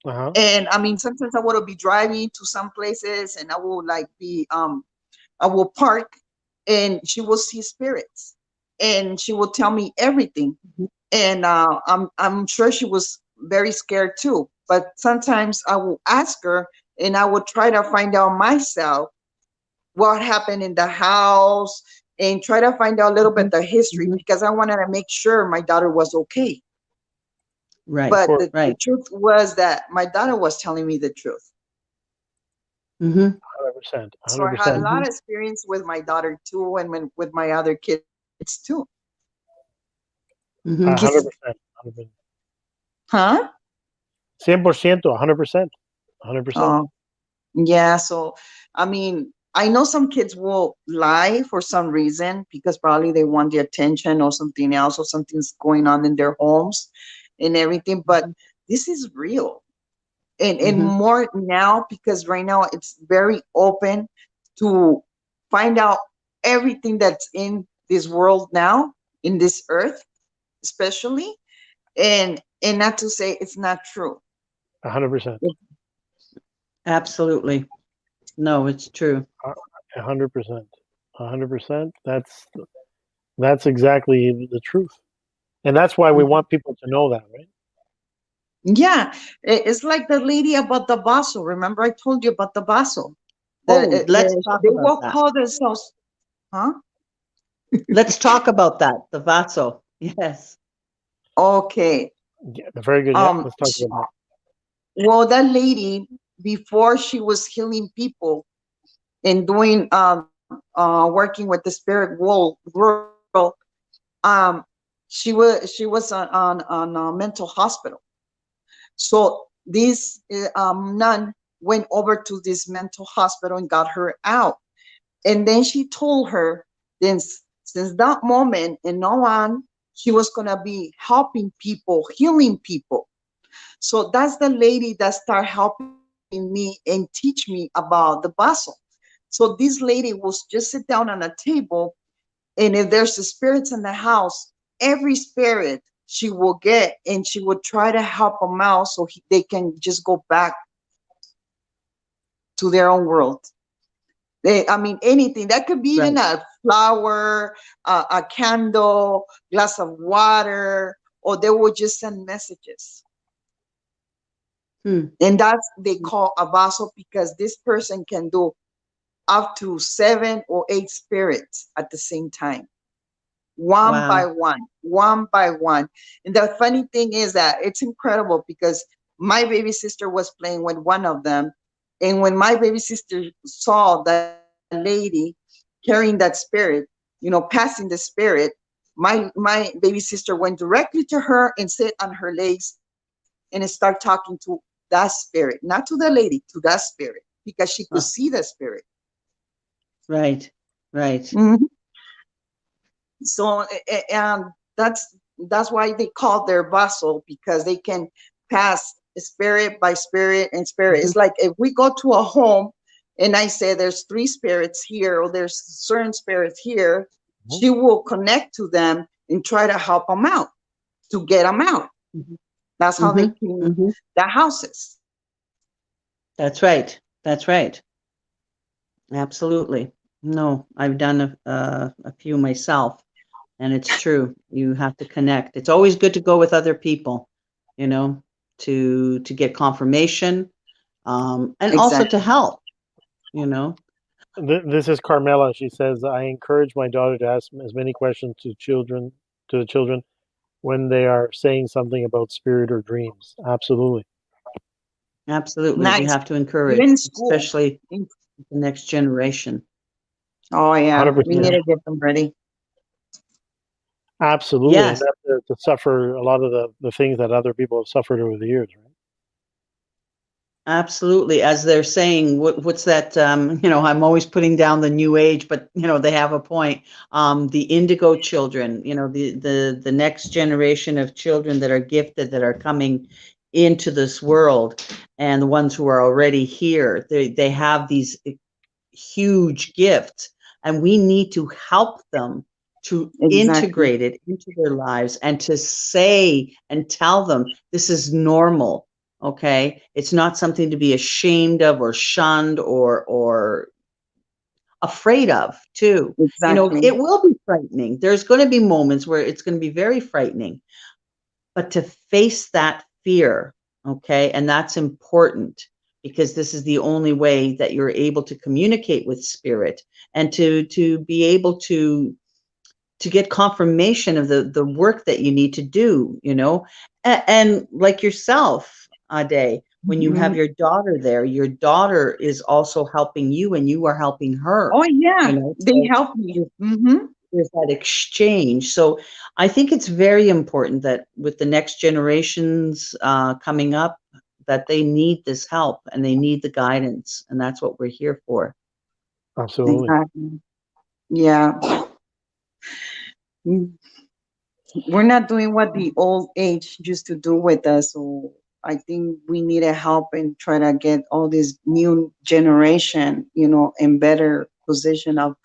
And I mean, sometimes I would be driving to some places and I will I will park and she will see spirits and she will tell me everything. And I'm sure she was very scared too. But sometimes I will ask her and I will try to find out myself what happened in the house and try to find out a little bit the history, because I wanted to make sure my daughter was okay. Right. But the truth was that my daughter was telling me the truth. 100%. So I had a lot of experience with my daughter too, and with my other kids too. 100%. Huh? 100%, 100%. 100%. Yeah. So, I mean, I know some kids will lie for some reason, because probably they want the attention or something else, or something's going on in their homes and everything. But this is real. And more now, because right now it's very open to find out everything that's in this world now, in this earth, especially, and not to say it's not true. 100%. Absolutely. No, it's true. 100%. 100%. That's exactly the truth. And that's why we want people to know that, right? Yeah, it's like the lady about the Vaso. Remember, I told you about the Vaso. Let's talk They about will that. call themselves, huh? Let's talk about that. The Vaso. Yes. Okay. Yeah, very good. Yeah, let's talk about Well, that lady, before she was healing people and doing working with the spirit world girl, she was on a mental hospital. So this nun went over to this mental hospital and got her out. And then she told her, then since that moment and on, she was gonna be helping people, healing people. So that's the lady that started helping me and teach me about the Vaso. So this lady will just sit down on a table, and if there's spirits in the house, every spirit she will get, and she will try to help them out so they can just go back to their own world. I mean, anything. That could be even a flower, a candle, glass of water, or they will just send messages. And that's they call a Vaso, because this person can do up to 7 or 8 spirits at the same time. One by one. And the funny thing is that it's incredible, because my baby sister was playing with one of them. And when my baby sister saw that lady carrying that spirit, passing the spirit, my baby sister went directly to her and sit on her legs and start talking to that spirit, not to the lady, to that spirit, because she could see the spirit. Right. Mm-hmm. So that's why they call their Vaso, because they can pass spirit by spirit and spirit. It's like if we go to a home and I say there's 3 spirits here, or there's certain spirits here, she will connect to them and try to help them out, to get them out. That's how they clean the houses. That's right. Absolutely. No, I've done a few myself, and it's true. You have to connect. It's always good to go with other people, to get confirmation, and also to help. This is Carmela. She says, I encourage my daughter to ask as many questions to the children when they are saying something about spirit or dreams. Absolutely. Nice. We have to encourage, especially the next generation. Oh yeah, 100%. we need to get them ready. Absolutely. Yes. And to suffer a lot of the things that other people have suffered over the years, right? Absolutely. As they're saying, what's that? I'm always putting down the new age, but they have a point. The indigo children, the next generation of children that are gifted, that are coming into this world, and the ones who are already here, they have these huge gifts, and we need to help them to integrate it into their lives, and to say and tell them this is normal. Okay, it's not something to be ashamed of, or shunned, or afraid of, too. It will be frightening. There's going to be moments where it's going to be very frightening, but to face that fear, okay, and that's important, because this is the only way that you're able to communicate with spirit, and to be able to get confirmation of the work that you need to do, and like yourself, Ade, when you have your daughter there, your daughter is also helping you, and you are helping her. Oh yeah, they help me. There's that exchange. So I think it's very important that with the next generations coming up, that they need this help, and they need the guidance, and that's what we're here for. Absolutely. Exactly. Yeah. We're not doing what the old age used to do with us. So I think we need to help and try to get all this new generation, in better position of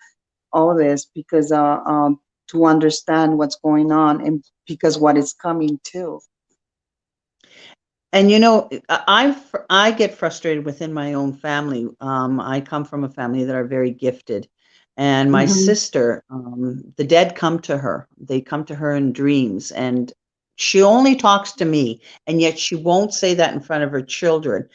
all this, because to understand what's going on, and because what is coming too. And you know, I get frustrated within my own family. I come from a family that are very gifted, and my sister, the dead come to her. They come to her in dreams, and she only talks to me, and yet she won't say that in front of her children.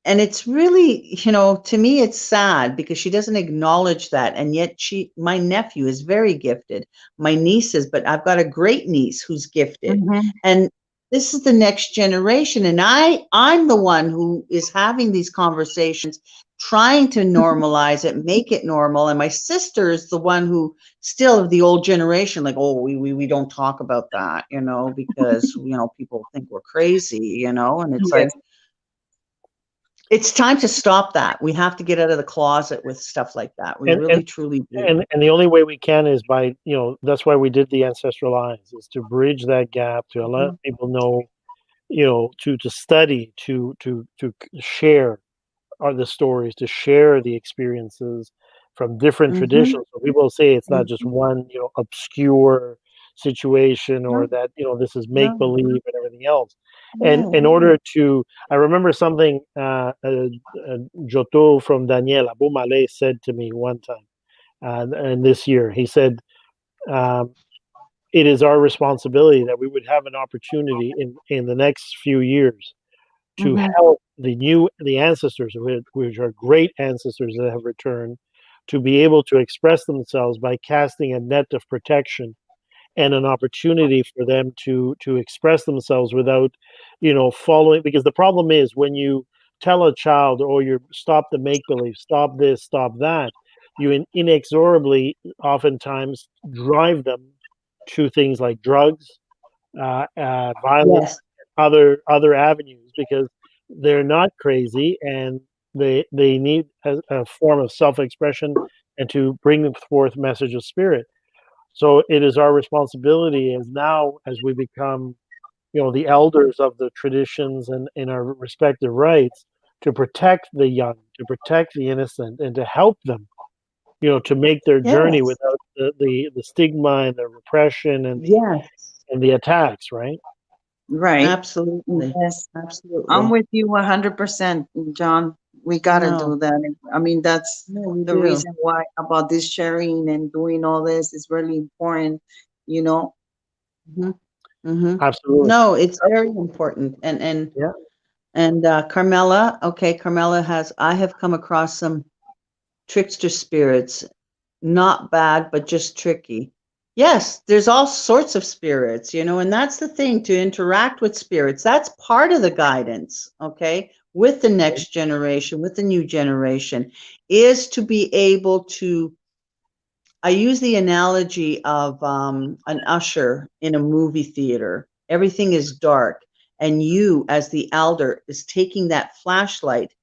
And it's really, you know, to me, it's sad because she doesn't acknowledge that. And yet my nephew is very gifted. My niece is, but I've got a great niece who's gifted. And this is the next generation. And I'm the one who is having these conversations, trying to normalize it, make it normal. And my sister is the one who still of the old generation, like, oh, we don't talk about that, you know, because, you know, people think we're crazy, you know, and it's like, it's time to stop that. We have to get out of the closet with stuff like that. We really, truly do. And the only way we can is by, you know, that's why we did the Ancestral Eyes, is to bridge that gap, to let people know, you know, to study, to share the stories, to share the experiences from different traditions. So people say it's not just one, you know, obscure situation, or that, you know, this is make believe and everything else. And in order to, I remember something Joto from Daniel Abumale said to me one time, and this year he said, it is our responsibility that we would have an opportunity in the next few years to help the ancestors, which are great ancestors that have returned, to be able to express themselves by casting a net of protection and an opportunity for them to express themselves without, you know, following. Because the problem is, when you tell a child, oh, you stop the make believe, stop this, stop that, you inexorably oftentimes drive them to things like drugs, violence, other avenues, because they're not crazy, and they need a form of self-expression and to bring forth message of spirit. So it is our responsibility, as we become, you know, the elders of the traditions and in our respective rights, to protect the young, to protect the innocent, and to help them, you know, to make their journey without the stigma and the repression and the attacks, right? Right. Absolutely. Yes. Absolutely. I'm with you 100%, John. We gotta do that. I mean, that's the reason why about this sharing and doing all this is really important, you know. Absolutely. No, it's very important. And Carmela, Carmela I have come across some trickster spirits, not bad, but just tricky. Yes, there's all sorts of spirits, you know, and that's the thing, to interact with spirits. That's part of the guidance, okay, with the next generation, with the new generation, is to be able to, I use the analogy of an usher in a movie theater. Everything is dark, and you, as the elder, is taking that flashlight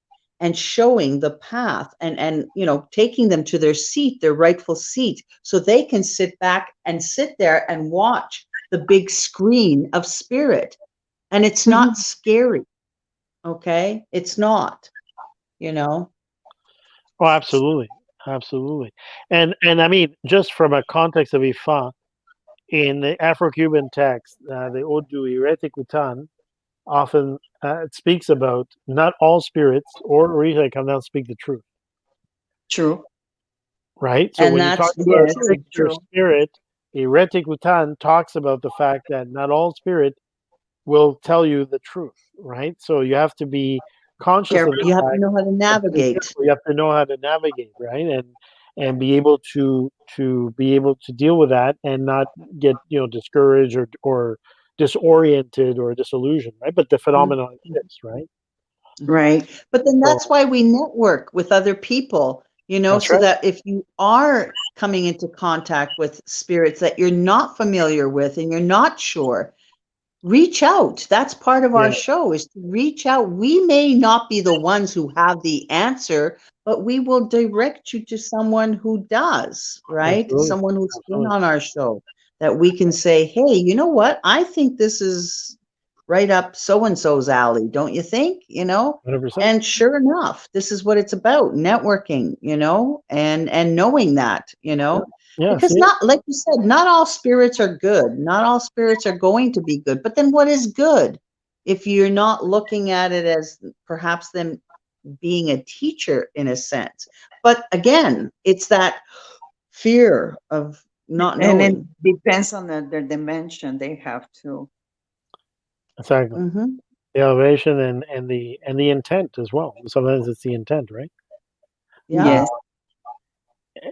and showing the path, and you know, taking them to their seat, their rightful seat, so they can sit back and sit there and watch the big screen of spirit. And it's not scary, okay? It's not, you know. Oh, absolutely. And I mean, just from a context of Ifa, in the Afro-Cuban text, the Odu Iretikutan often speaks about not all spirits or Òrìsà come down and speak the truth. True. Right? So when you talk about a trickster spirit, Iretikutan talks about the fact that not all spirit will tell you the truth, right? So you have to be conscious of the fact. You have to know how to navigate. You have to know how to navigate, right? And be able to deal with that and not get, you know, discouraged or disoriented or disillusioned, right? But the phenomenon exists, right? Right. But then that's why we network with other people, you know, so that if you are coming into contact with spirits that you're not familiar with and you're not sure, reach out. That's part of our show, is to reach out. We may not be the ones who have the answer, but we will direct you to someone who does, right? Absolutely. Someone who's been on our show, that we can say, hey, you know what? I think this is right up so-and-so's alley, don't you think? You know, 100%. And sure enough, this is what it's about, networking, you know, and knowing that, you know. Because not, like you said, not all spirits are good. Not all spirits are going to be good. But then what is good? if you're not looking at it as perhaps them being a teacher in a sense. But again, it's that fear of not knowing. And it depends on the dimension they have too. Exactly. The elevation and the intent as well. Sometimes it's the intent, right? Yes.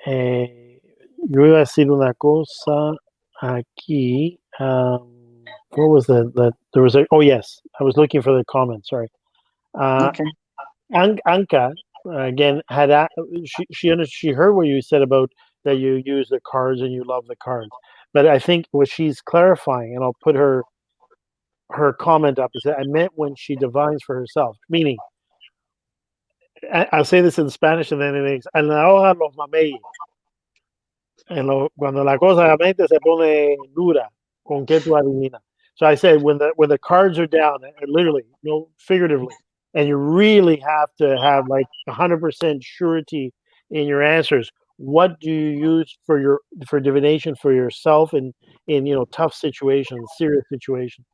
Yo iba a decir una cosa aquí. What was there was a, oh yes, I was looking for the comment, sorry. Okay. Anka, again, had she heard what you said about that you use the cards and you love the cards. But I think what she's clarifying, and I'll put her comment up, is that I meant when she divines for herself, meaning, I'll say this in Spanish and then in English. En la hoja los mameyes. Cuando la cosa realmente se pone dura, ¿con qué tú adivinas? So I said when the cards are down, literally, no figuratively, and you really have to have like 100% surety in your answers. What do you use for divination for yourself in tough situations, serious situations?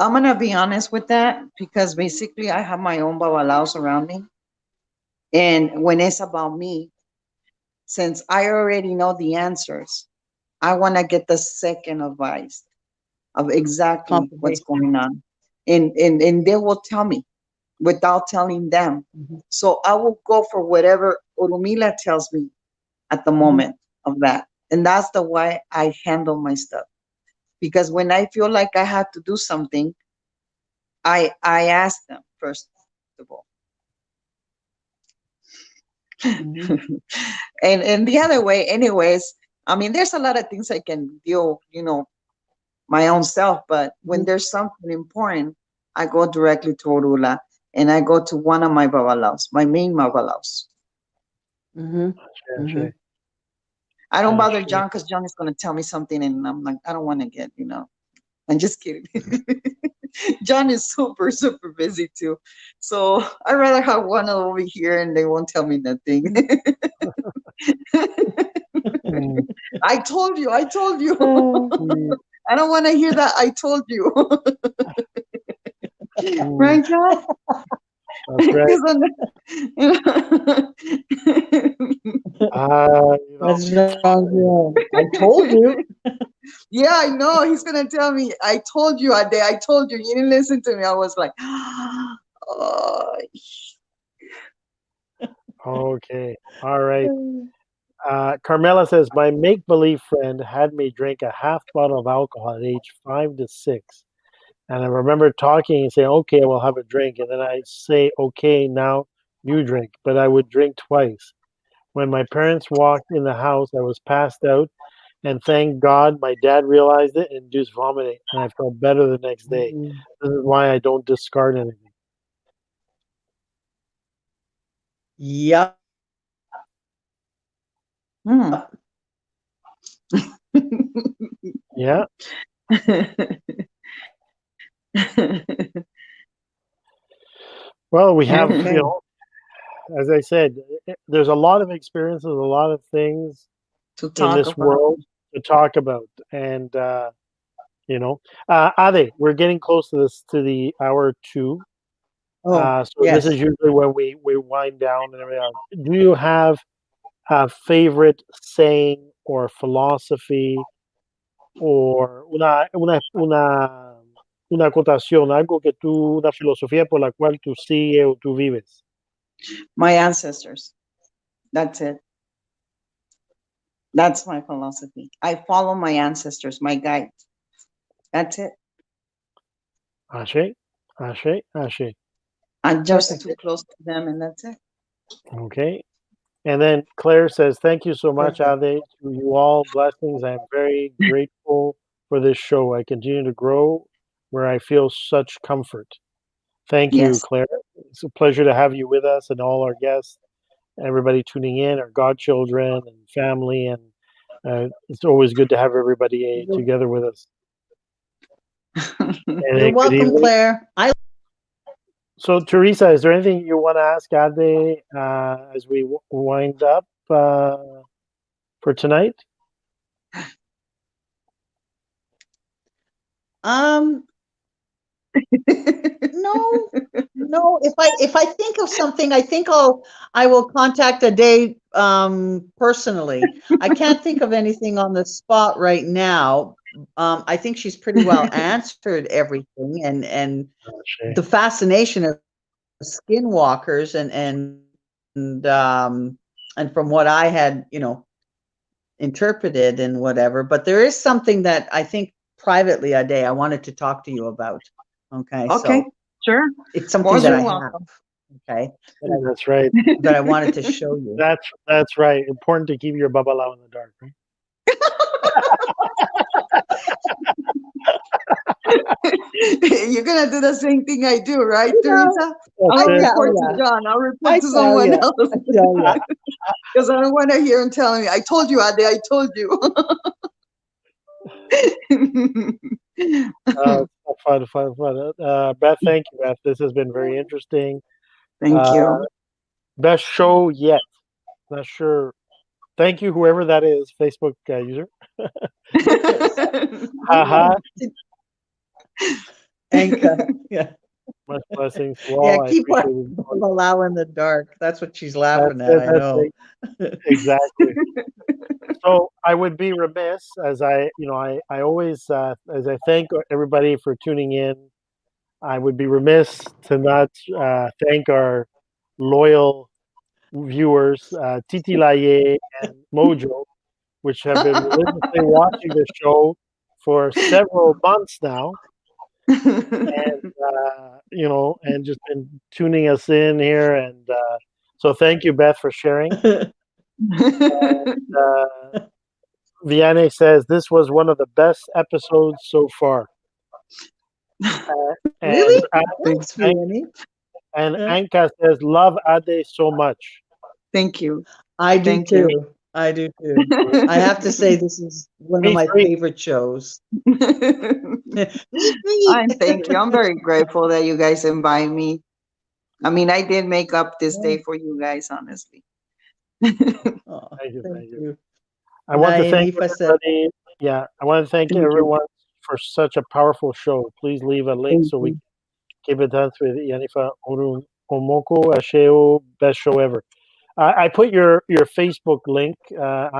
I'm gonna be honest with that because basically I have my own babalaos around me, and when it's about me, since I already know the answers, I want to get the second advice of exactly what's going on, and they will tell me without telling them. So I will go for whatever Orumila tells me at the moment of that, and that's the way I handle my stuff. Because when I feel like I have to do something, I ask them first of all. And the other way, anyways, I mean, there's a lot of things I can deal, my own self, but when there's something important, I go directly to Orula and I go to one of my babalaos, my main babalaos. I don't bother John because John is going to tell me something and I'm like, I don't want to get, I'm just kidding. John is super, super busy too. So I'd rather have one over here and they won't tell me nothing. I told you. I don't want to hear that. I told you. Right, John? That's right. That's wrong. I told you. Yeah, I know. He's gonna tell me, I told you, Ade, I told you. You didn't listen to me. I was like, oh. Okay. All right. Carmela says, my make-believe friend had me drink a half bottle of alcohol at age 5 to 6. And I remember talking and saying, okay, we'll have a drink. And then I'd say, okay, now you drink. But I would drink twice. When my parents walked in the house, I was passed out. And thank God my dad realized it and induced vomiting. And I felt better the next day. This is why I don't discard anything. Yep. Yeah. Well, we have, as I said, there's a lot of experiences, a lot of things in this world to talk about. And, Ade, we're getting close to the hour 2. So this is usually when we wind down and everything else. Do you have a favorite saying or philosophy or una acotación, algo que tú, una filosofía por la cual tú sigues o tú vives? My ancestors. That's it. That's my philosophy. I follow my ancestors, my guides. That's it. Ashe, ashe, ashe. I'm just too close to them, and that's it. Okay. And then Claire says, thank you so much, Ade. To you all, blessings. I'm very grateful for this show. I continue to grow where I feel such comfort. Thank you, Claire. It's a pleasure to have you with us and all our guests, everybody tuning in, our godchildren and family. And it's always good to have everybody together with us. You're welcome, Claire. So, Teresa, is there anything you want to ask Ade as we wind up for tonight? No. If I think of something, I think I will contact Ade personally. I can't think of anything on the spot right now. I think she's pretty well answered everything, and the fascination of skinwalkers and from what I had, interpreted and whatever. But there is something that I think privately, Ade, I wanted to talk to you about. Okay. Okay. So Sure. it's something that I have. Okay. That's right. That I wanted to show you. That's right. Important to keep your babalao in the dark, right? You're gonna do the same thing I do, right, Teresa? I'll report to John. I'll report to someone else because I don't want to hear him telling me, "I told you, Ade. I told you." Fun. Beth, thank you, Beth. This has been very interesting. Thank you. Best show yet. Not sure. Thank you, whoever that is, Facebook user. Anka, yeah. Much blessings to all. Yeah, keep allow in the dark. That's what she's laughing at. I know. Exactly. So I would be remiss, as I always, as I thank everybody for tuning in. I would be remiss to not thank our loyal viewers, Titi Laye and Mojo, which have been religiously watching the show for several months now, and and just been tuning us in here. And so, thank you, Beth, for sharing. Vianney says this was one of the best episodes so far. Really? Thanks, Vianney. And Anka says, love Ade so much. Thank you. I do too. I do too. I have to say, this is one of my favorite shows. Thank you. I'm very grateful that you guys invite me. I mean, I did make up this day for you guys, honestly. Thank you. I want to thank everybody. I want to thank everyone for such a powerful show. Please leave a link so we can keep in touch with Iyanifa Oorun O Mocu, Asheo, best show ever. I put your Facebook link, Ade. I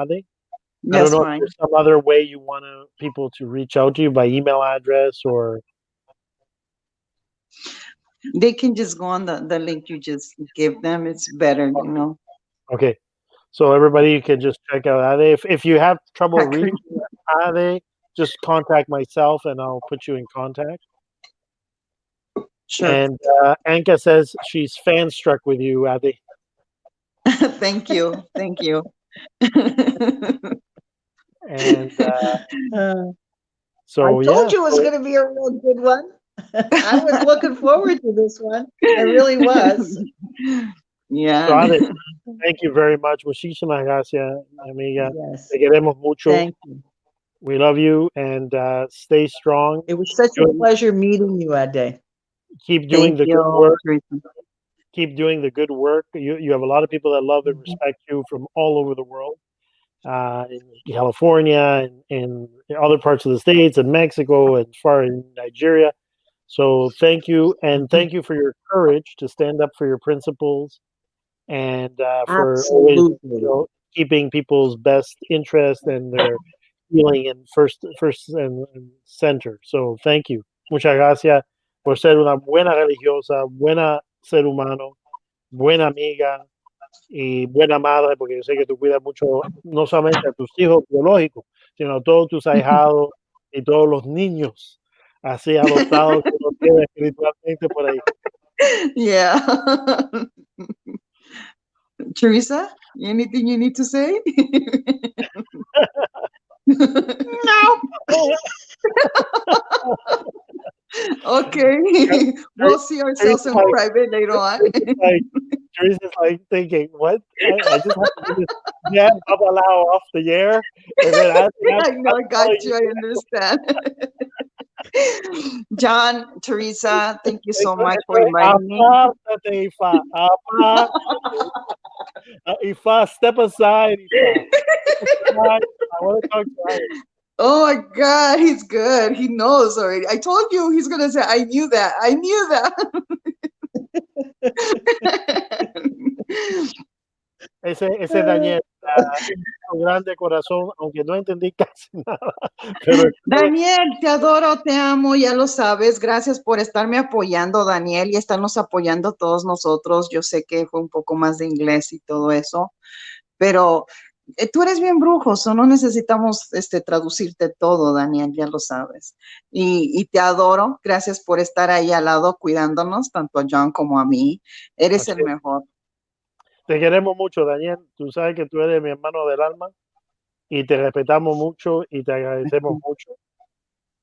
don't know if there's some other way you want people to reach out to you by email address or. They can just go on the link you just give them. It's better, Okay. So everybody, you can just check out Ade. If you have trouble reaching Ade, just contact myself and I'll put you in contact. Sure. And Anka says she's fan struck with you, Ade. Thank you. Thank you. And so I told you it was going to be a real good one. I was looking forward to this one. I really was. Yeah. So, Ade, thank you very much. Muchísimas gracias, amiga. Yes. Te queremos mucho. Thank you. We love you and stay strong. It was such a pleasure meeting you, Ade. Keep doing the good work. Keep doing the good work. You have a lot of people that love and respect you from all over the world, in California and in other parts of the States and Mexico and far in Nigeria. So thank you, and thank you for your courage to stand up for your principles and for always keeping people's best interest and their healing in first and center. So thank you. Muchas gracias por ser una buena religiosa, buena ser humano, buena amiga y buena madre, porque yo sé que tú cuidas mucho, no solamente a tus hijos biológicos, sino a todos tus ahijados y todos los niños así adoptados que uno tiene espiritualmente por ahí. Yeah. Teresa, anything you need to say? No. Okay. We'll see ourselves in private later on. Teresa's like thinking, what? I just have to get this babalao off the air. And then I know, I got you. I understand. John, Teresa, thank you so much for inviting me. Ifa, step aside. Ifa. I want to talk to you. Oh my God, he's good. He knows already. I told you he's gonna say, I knew that. I knew that. Ese Daniel, un grande corazón, aunque no entendí casi nada. Pero Daniel, te adoro, te amo, ya lo sabes. Gracias por estarme apoyando, Daniel, y estarnos apoyando todos nosotros. Yo sé que fue un poco más de inglés y todo eso, pero tú eres bien brujo, no necesitamos traducirte todo, Daniel, ya lo sabes. Y te adoro. Gracias por estar ahí al lado cuidándonos, tanto a John como a mí. Eres el mejor. Te queremos mucho, Daniel. Tú sabes que tú eres mi hermano del alma y te respetamos mucho y te agradecemos mucho.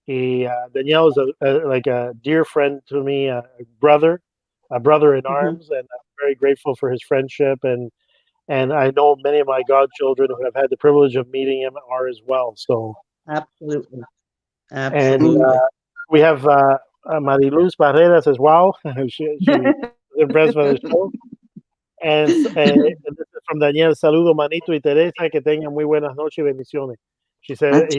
Y Daniel is like a dear friend to me, a brother in arms, and I'm very grateful for his friendship. And I know many of my godchildren who have had the privilege of meeting him are as well. So Absolutely. And we have Mariluz Barreras as well. She's impressed by the show. And from Daniel, saludo Manito y Teresa, que tengan muy buenas noches y bendiciones. He says,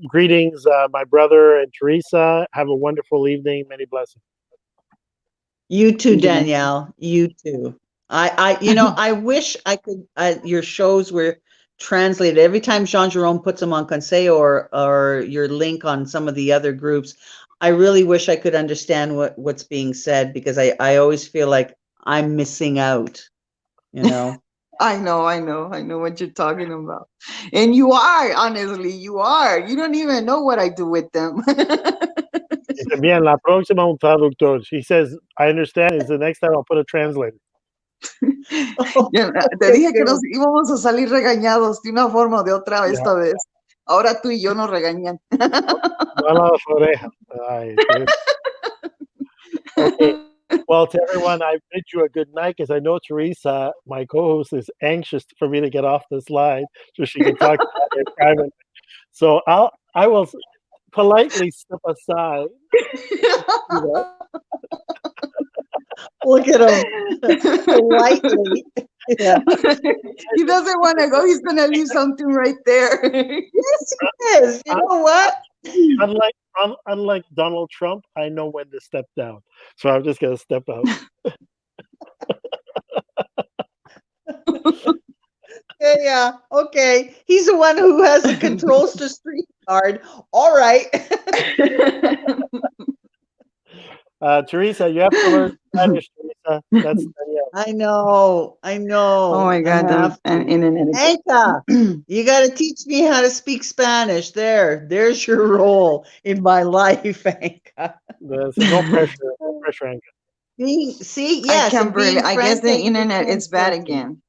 greetings, my brother and Teresa. Have a wonderful evening. Many blessings. You too, Danielle. You too. I wish I could. Your shows were translated every time Jean-Jerome puts them on Conseil or your link on some of the other groups. I really wish I could understand what's being said, because I always feel like I'm missing out, you know. I know what you're talking about. And you are, honestly, you are. You don't even know what I do with them. Bien, la próxima un traductor. He says, I understand. Is the next time I'll put a translator. Te dije que nos íbamos a salir regañados de una forma o de otra esta vez. Ahora tú y yo nos regañan. Okay. Well, to everyone, I bid you a good night, because I know Teresa, my co-host, is anxious for me to get off this line so she can talk about it privately. So I will politely step aside. Look at him. Politely. Yeah. He doesn't want to go. He's going to leave something right there. Yes, he is. You know what? Unlike Donald Trump, I know when to step down. So I'm just going to step out. Yeah. Okay. He's the one who has the controls to street card. All right. Teresa, you have to learn Spanish, Teresa. That's I know. Oh my God. Anka, you got to teach me how to speak Spanish. There's your role in my life, Anka. There's no pressure, Anka. See, yes. I guess the internet is bad again.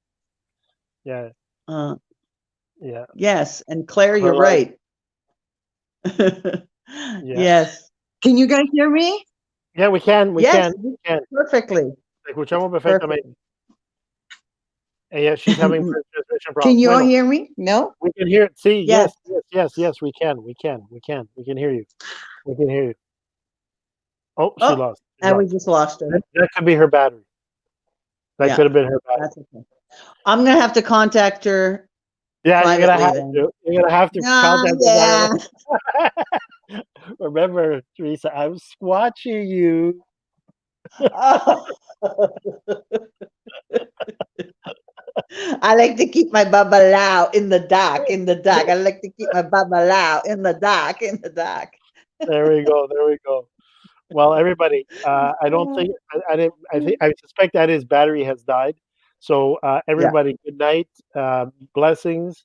Yeah. Yeah. Yes, and Claire, you're right. Yes. Can you guys hear me? Yeah, we can. We can. Perfectly. Escuchamos perfectamente. Yeah, she's having transmission problems. Can you all hear me? No? We can hear it. See, yes, we can. We can hear you. We can hear you. Oh, she lost. And we just lost her. That could be her battery. That could have been her battery. That's okay. I'm going to have to contact her. Yeah, you're going to have to contact her. Remember, Teresa, I'm squatching you. I like to keep my babalao in the dark. I like to keep my babalao in the dark. There we go. Well, everybody, I don't think I suspect that his battery has died. So everybody, good night, blessings.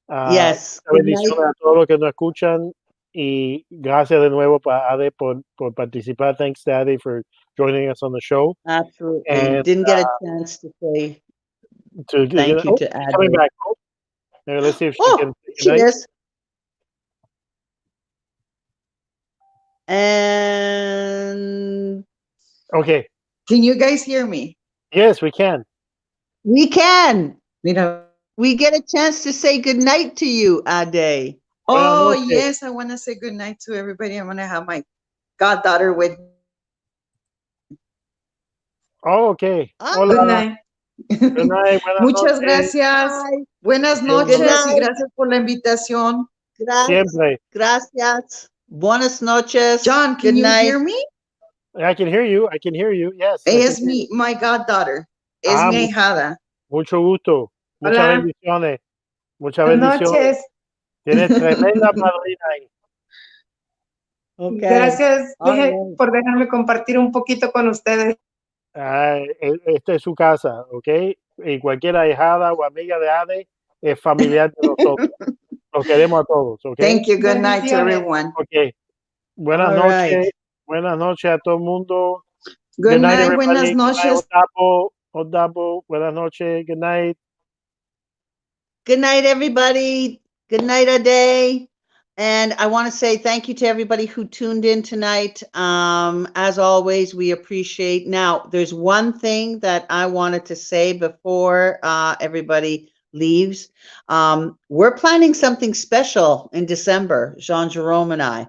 Yes. Bendiciones a todos los que nos escuchan, y gracias de nuevo para Ade por participar. Thanks to Ade for joining us on the show. Absolutely. And didn't get a chance to say thank you to Ade. Coming back. Let's see if she can. She is. And okay. Can you guys hear me? Yes, we can. We can. We get a chance to say good night to you, Ade. Oh, yes. I want to say good night to everybody. I'm going to have my goddaughter with. Oh, okay. Good night. Good night. Buenas Muchas noches. gracias. Buenas Good noches y night. gracias por la invitación. Siempre. Gracias. Buenas noches. John, can Good you night. hear me? I can hear you. I can hear you. Yes. I Ella can es hear you. my goddaughter. Es Ah, mi ahijada. Mucho gusto. Muchas Hola. bendiciones. Muchas Buenas bendiciones. noches. Tienes tremenda madrina ahí. Okay. Gracias All right. por dejarme compartir un poquito con ustedes. Esta es su casa, ¿ok? Y cualquier ahijada o amiga de Ade es familiar de nosotros. Los queremos a todos, ¿ok? Thank you. Good night to Bendiciones. everyone. Ok. Buenas All noches. right. Buenas noches a todo el mundo. Good night. everybody. Buenas Good night, noches. Odapo. Buenas noches. Good night. Good night, everybody. Good night, Ade. And I want to say thank you to everybody who tuned in tonight. As always, we appreciate. Now, there's one thing that I wanted to say before everybody leaves. We're planning something special in December, Jean-Jerome and I.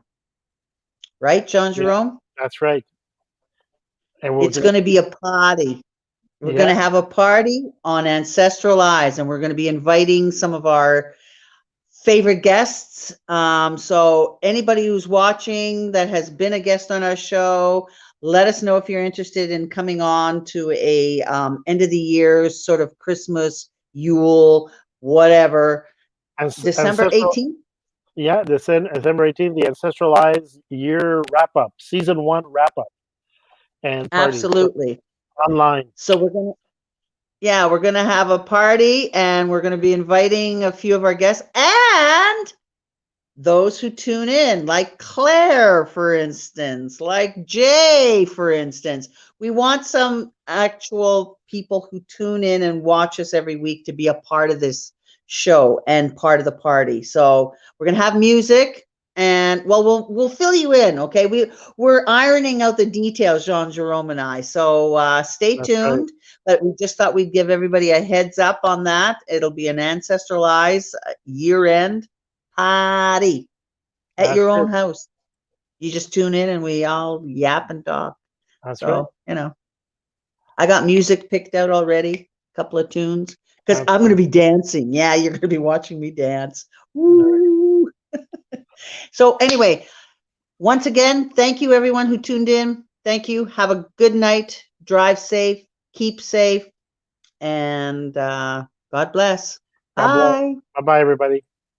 Right, Jean-Jerome? That's right. And It's going to be a party. We're going to have a party on Ancestral Eyes, and we're going to be inviting some of our favorite guests. So anybody who's watching that has been a guest on our show, let us know if you're interested in coming on to a end of the year sort of Christmas, Yule, whatever. December 18th? Yeah, December 18th, the Ancestral Eyes year wrap-up, season 1 wrap-up. And party. Absolutely. Online. So we're going to have a party, and we're going to be inviting a few of our guests and those who tune in, like Claire, for instance, like Jay, for instance. We want some actual people who tune in and watch us every week to be a part of this show and part of the party. So we're going to have music, and well, we'll fill you in. Okay. We're ironing out the details, Jean-Jerome and I. So stay tuned. But we just thought we'd give everybody a heads up on that. It'll be an Ancestral Eyes year-end party at your own house. You just tune in and we all yap and talk. That's so, right. You know, I got music picked out already, a couple of tunes, because I'm going to be dancing. Yeah, you're going to be watching me dance. Woo! So anyway, once again, thank you everyone who tuned in. Thank you. Have a good night. Drive safe. Keep safe. And God bless. Bye. Bye-bye, everybody.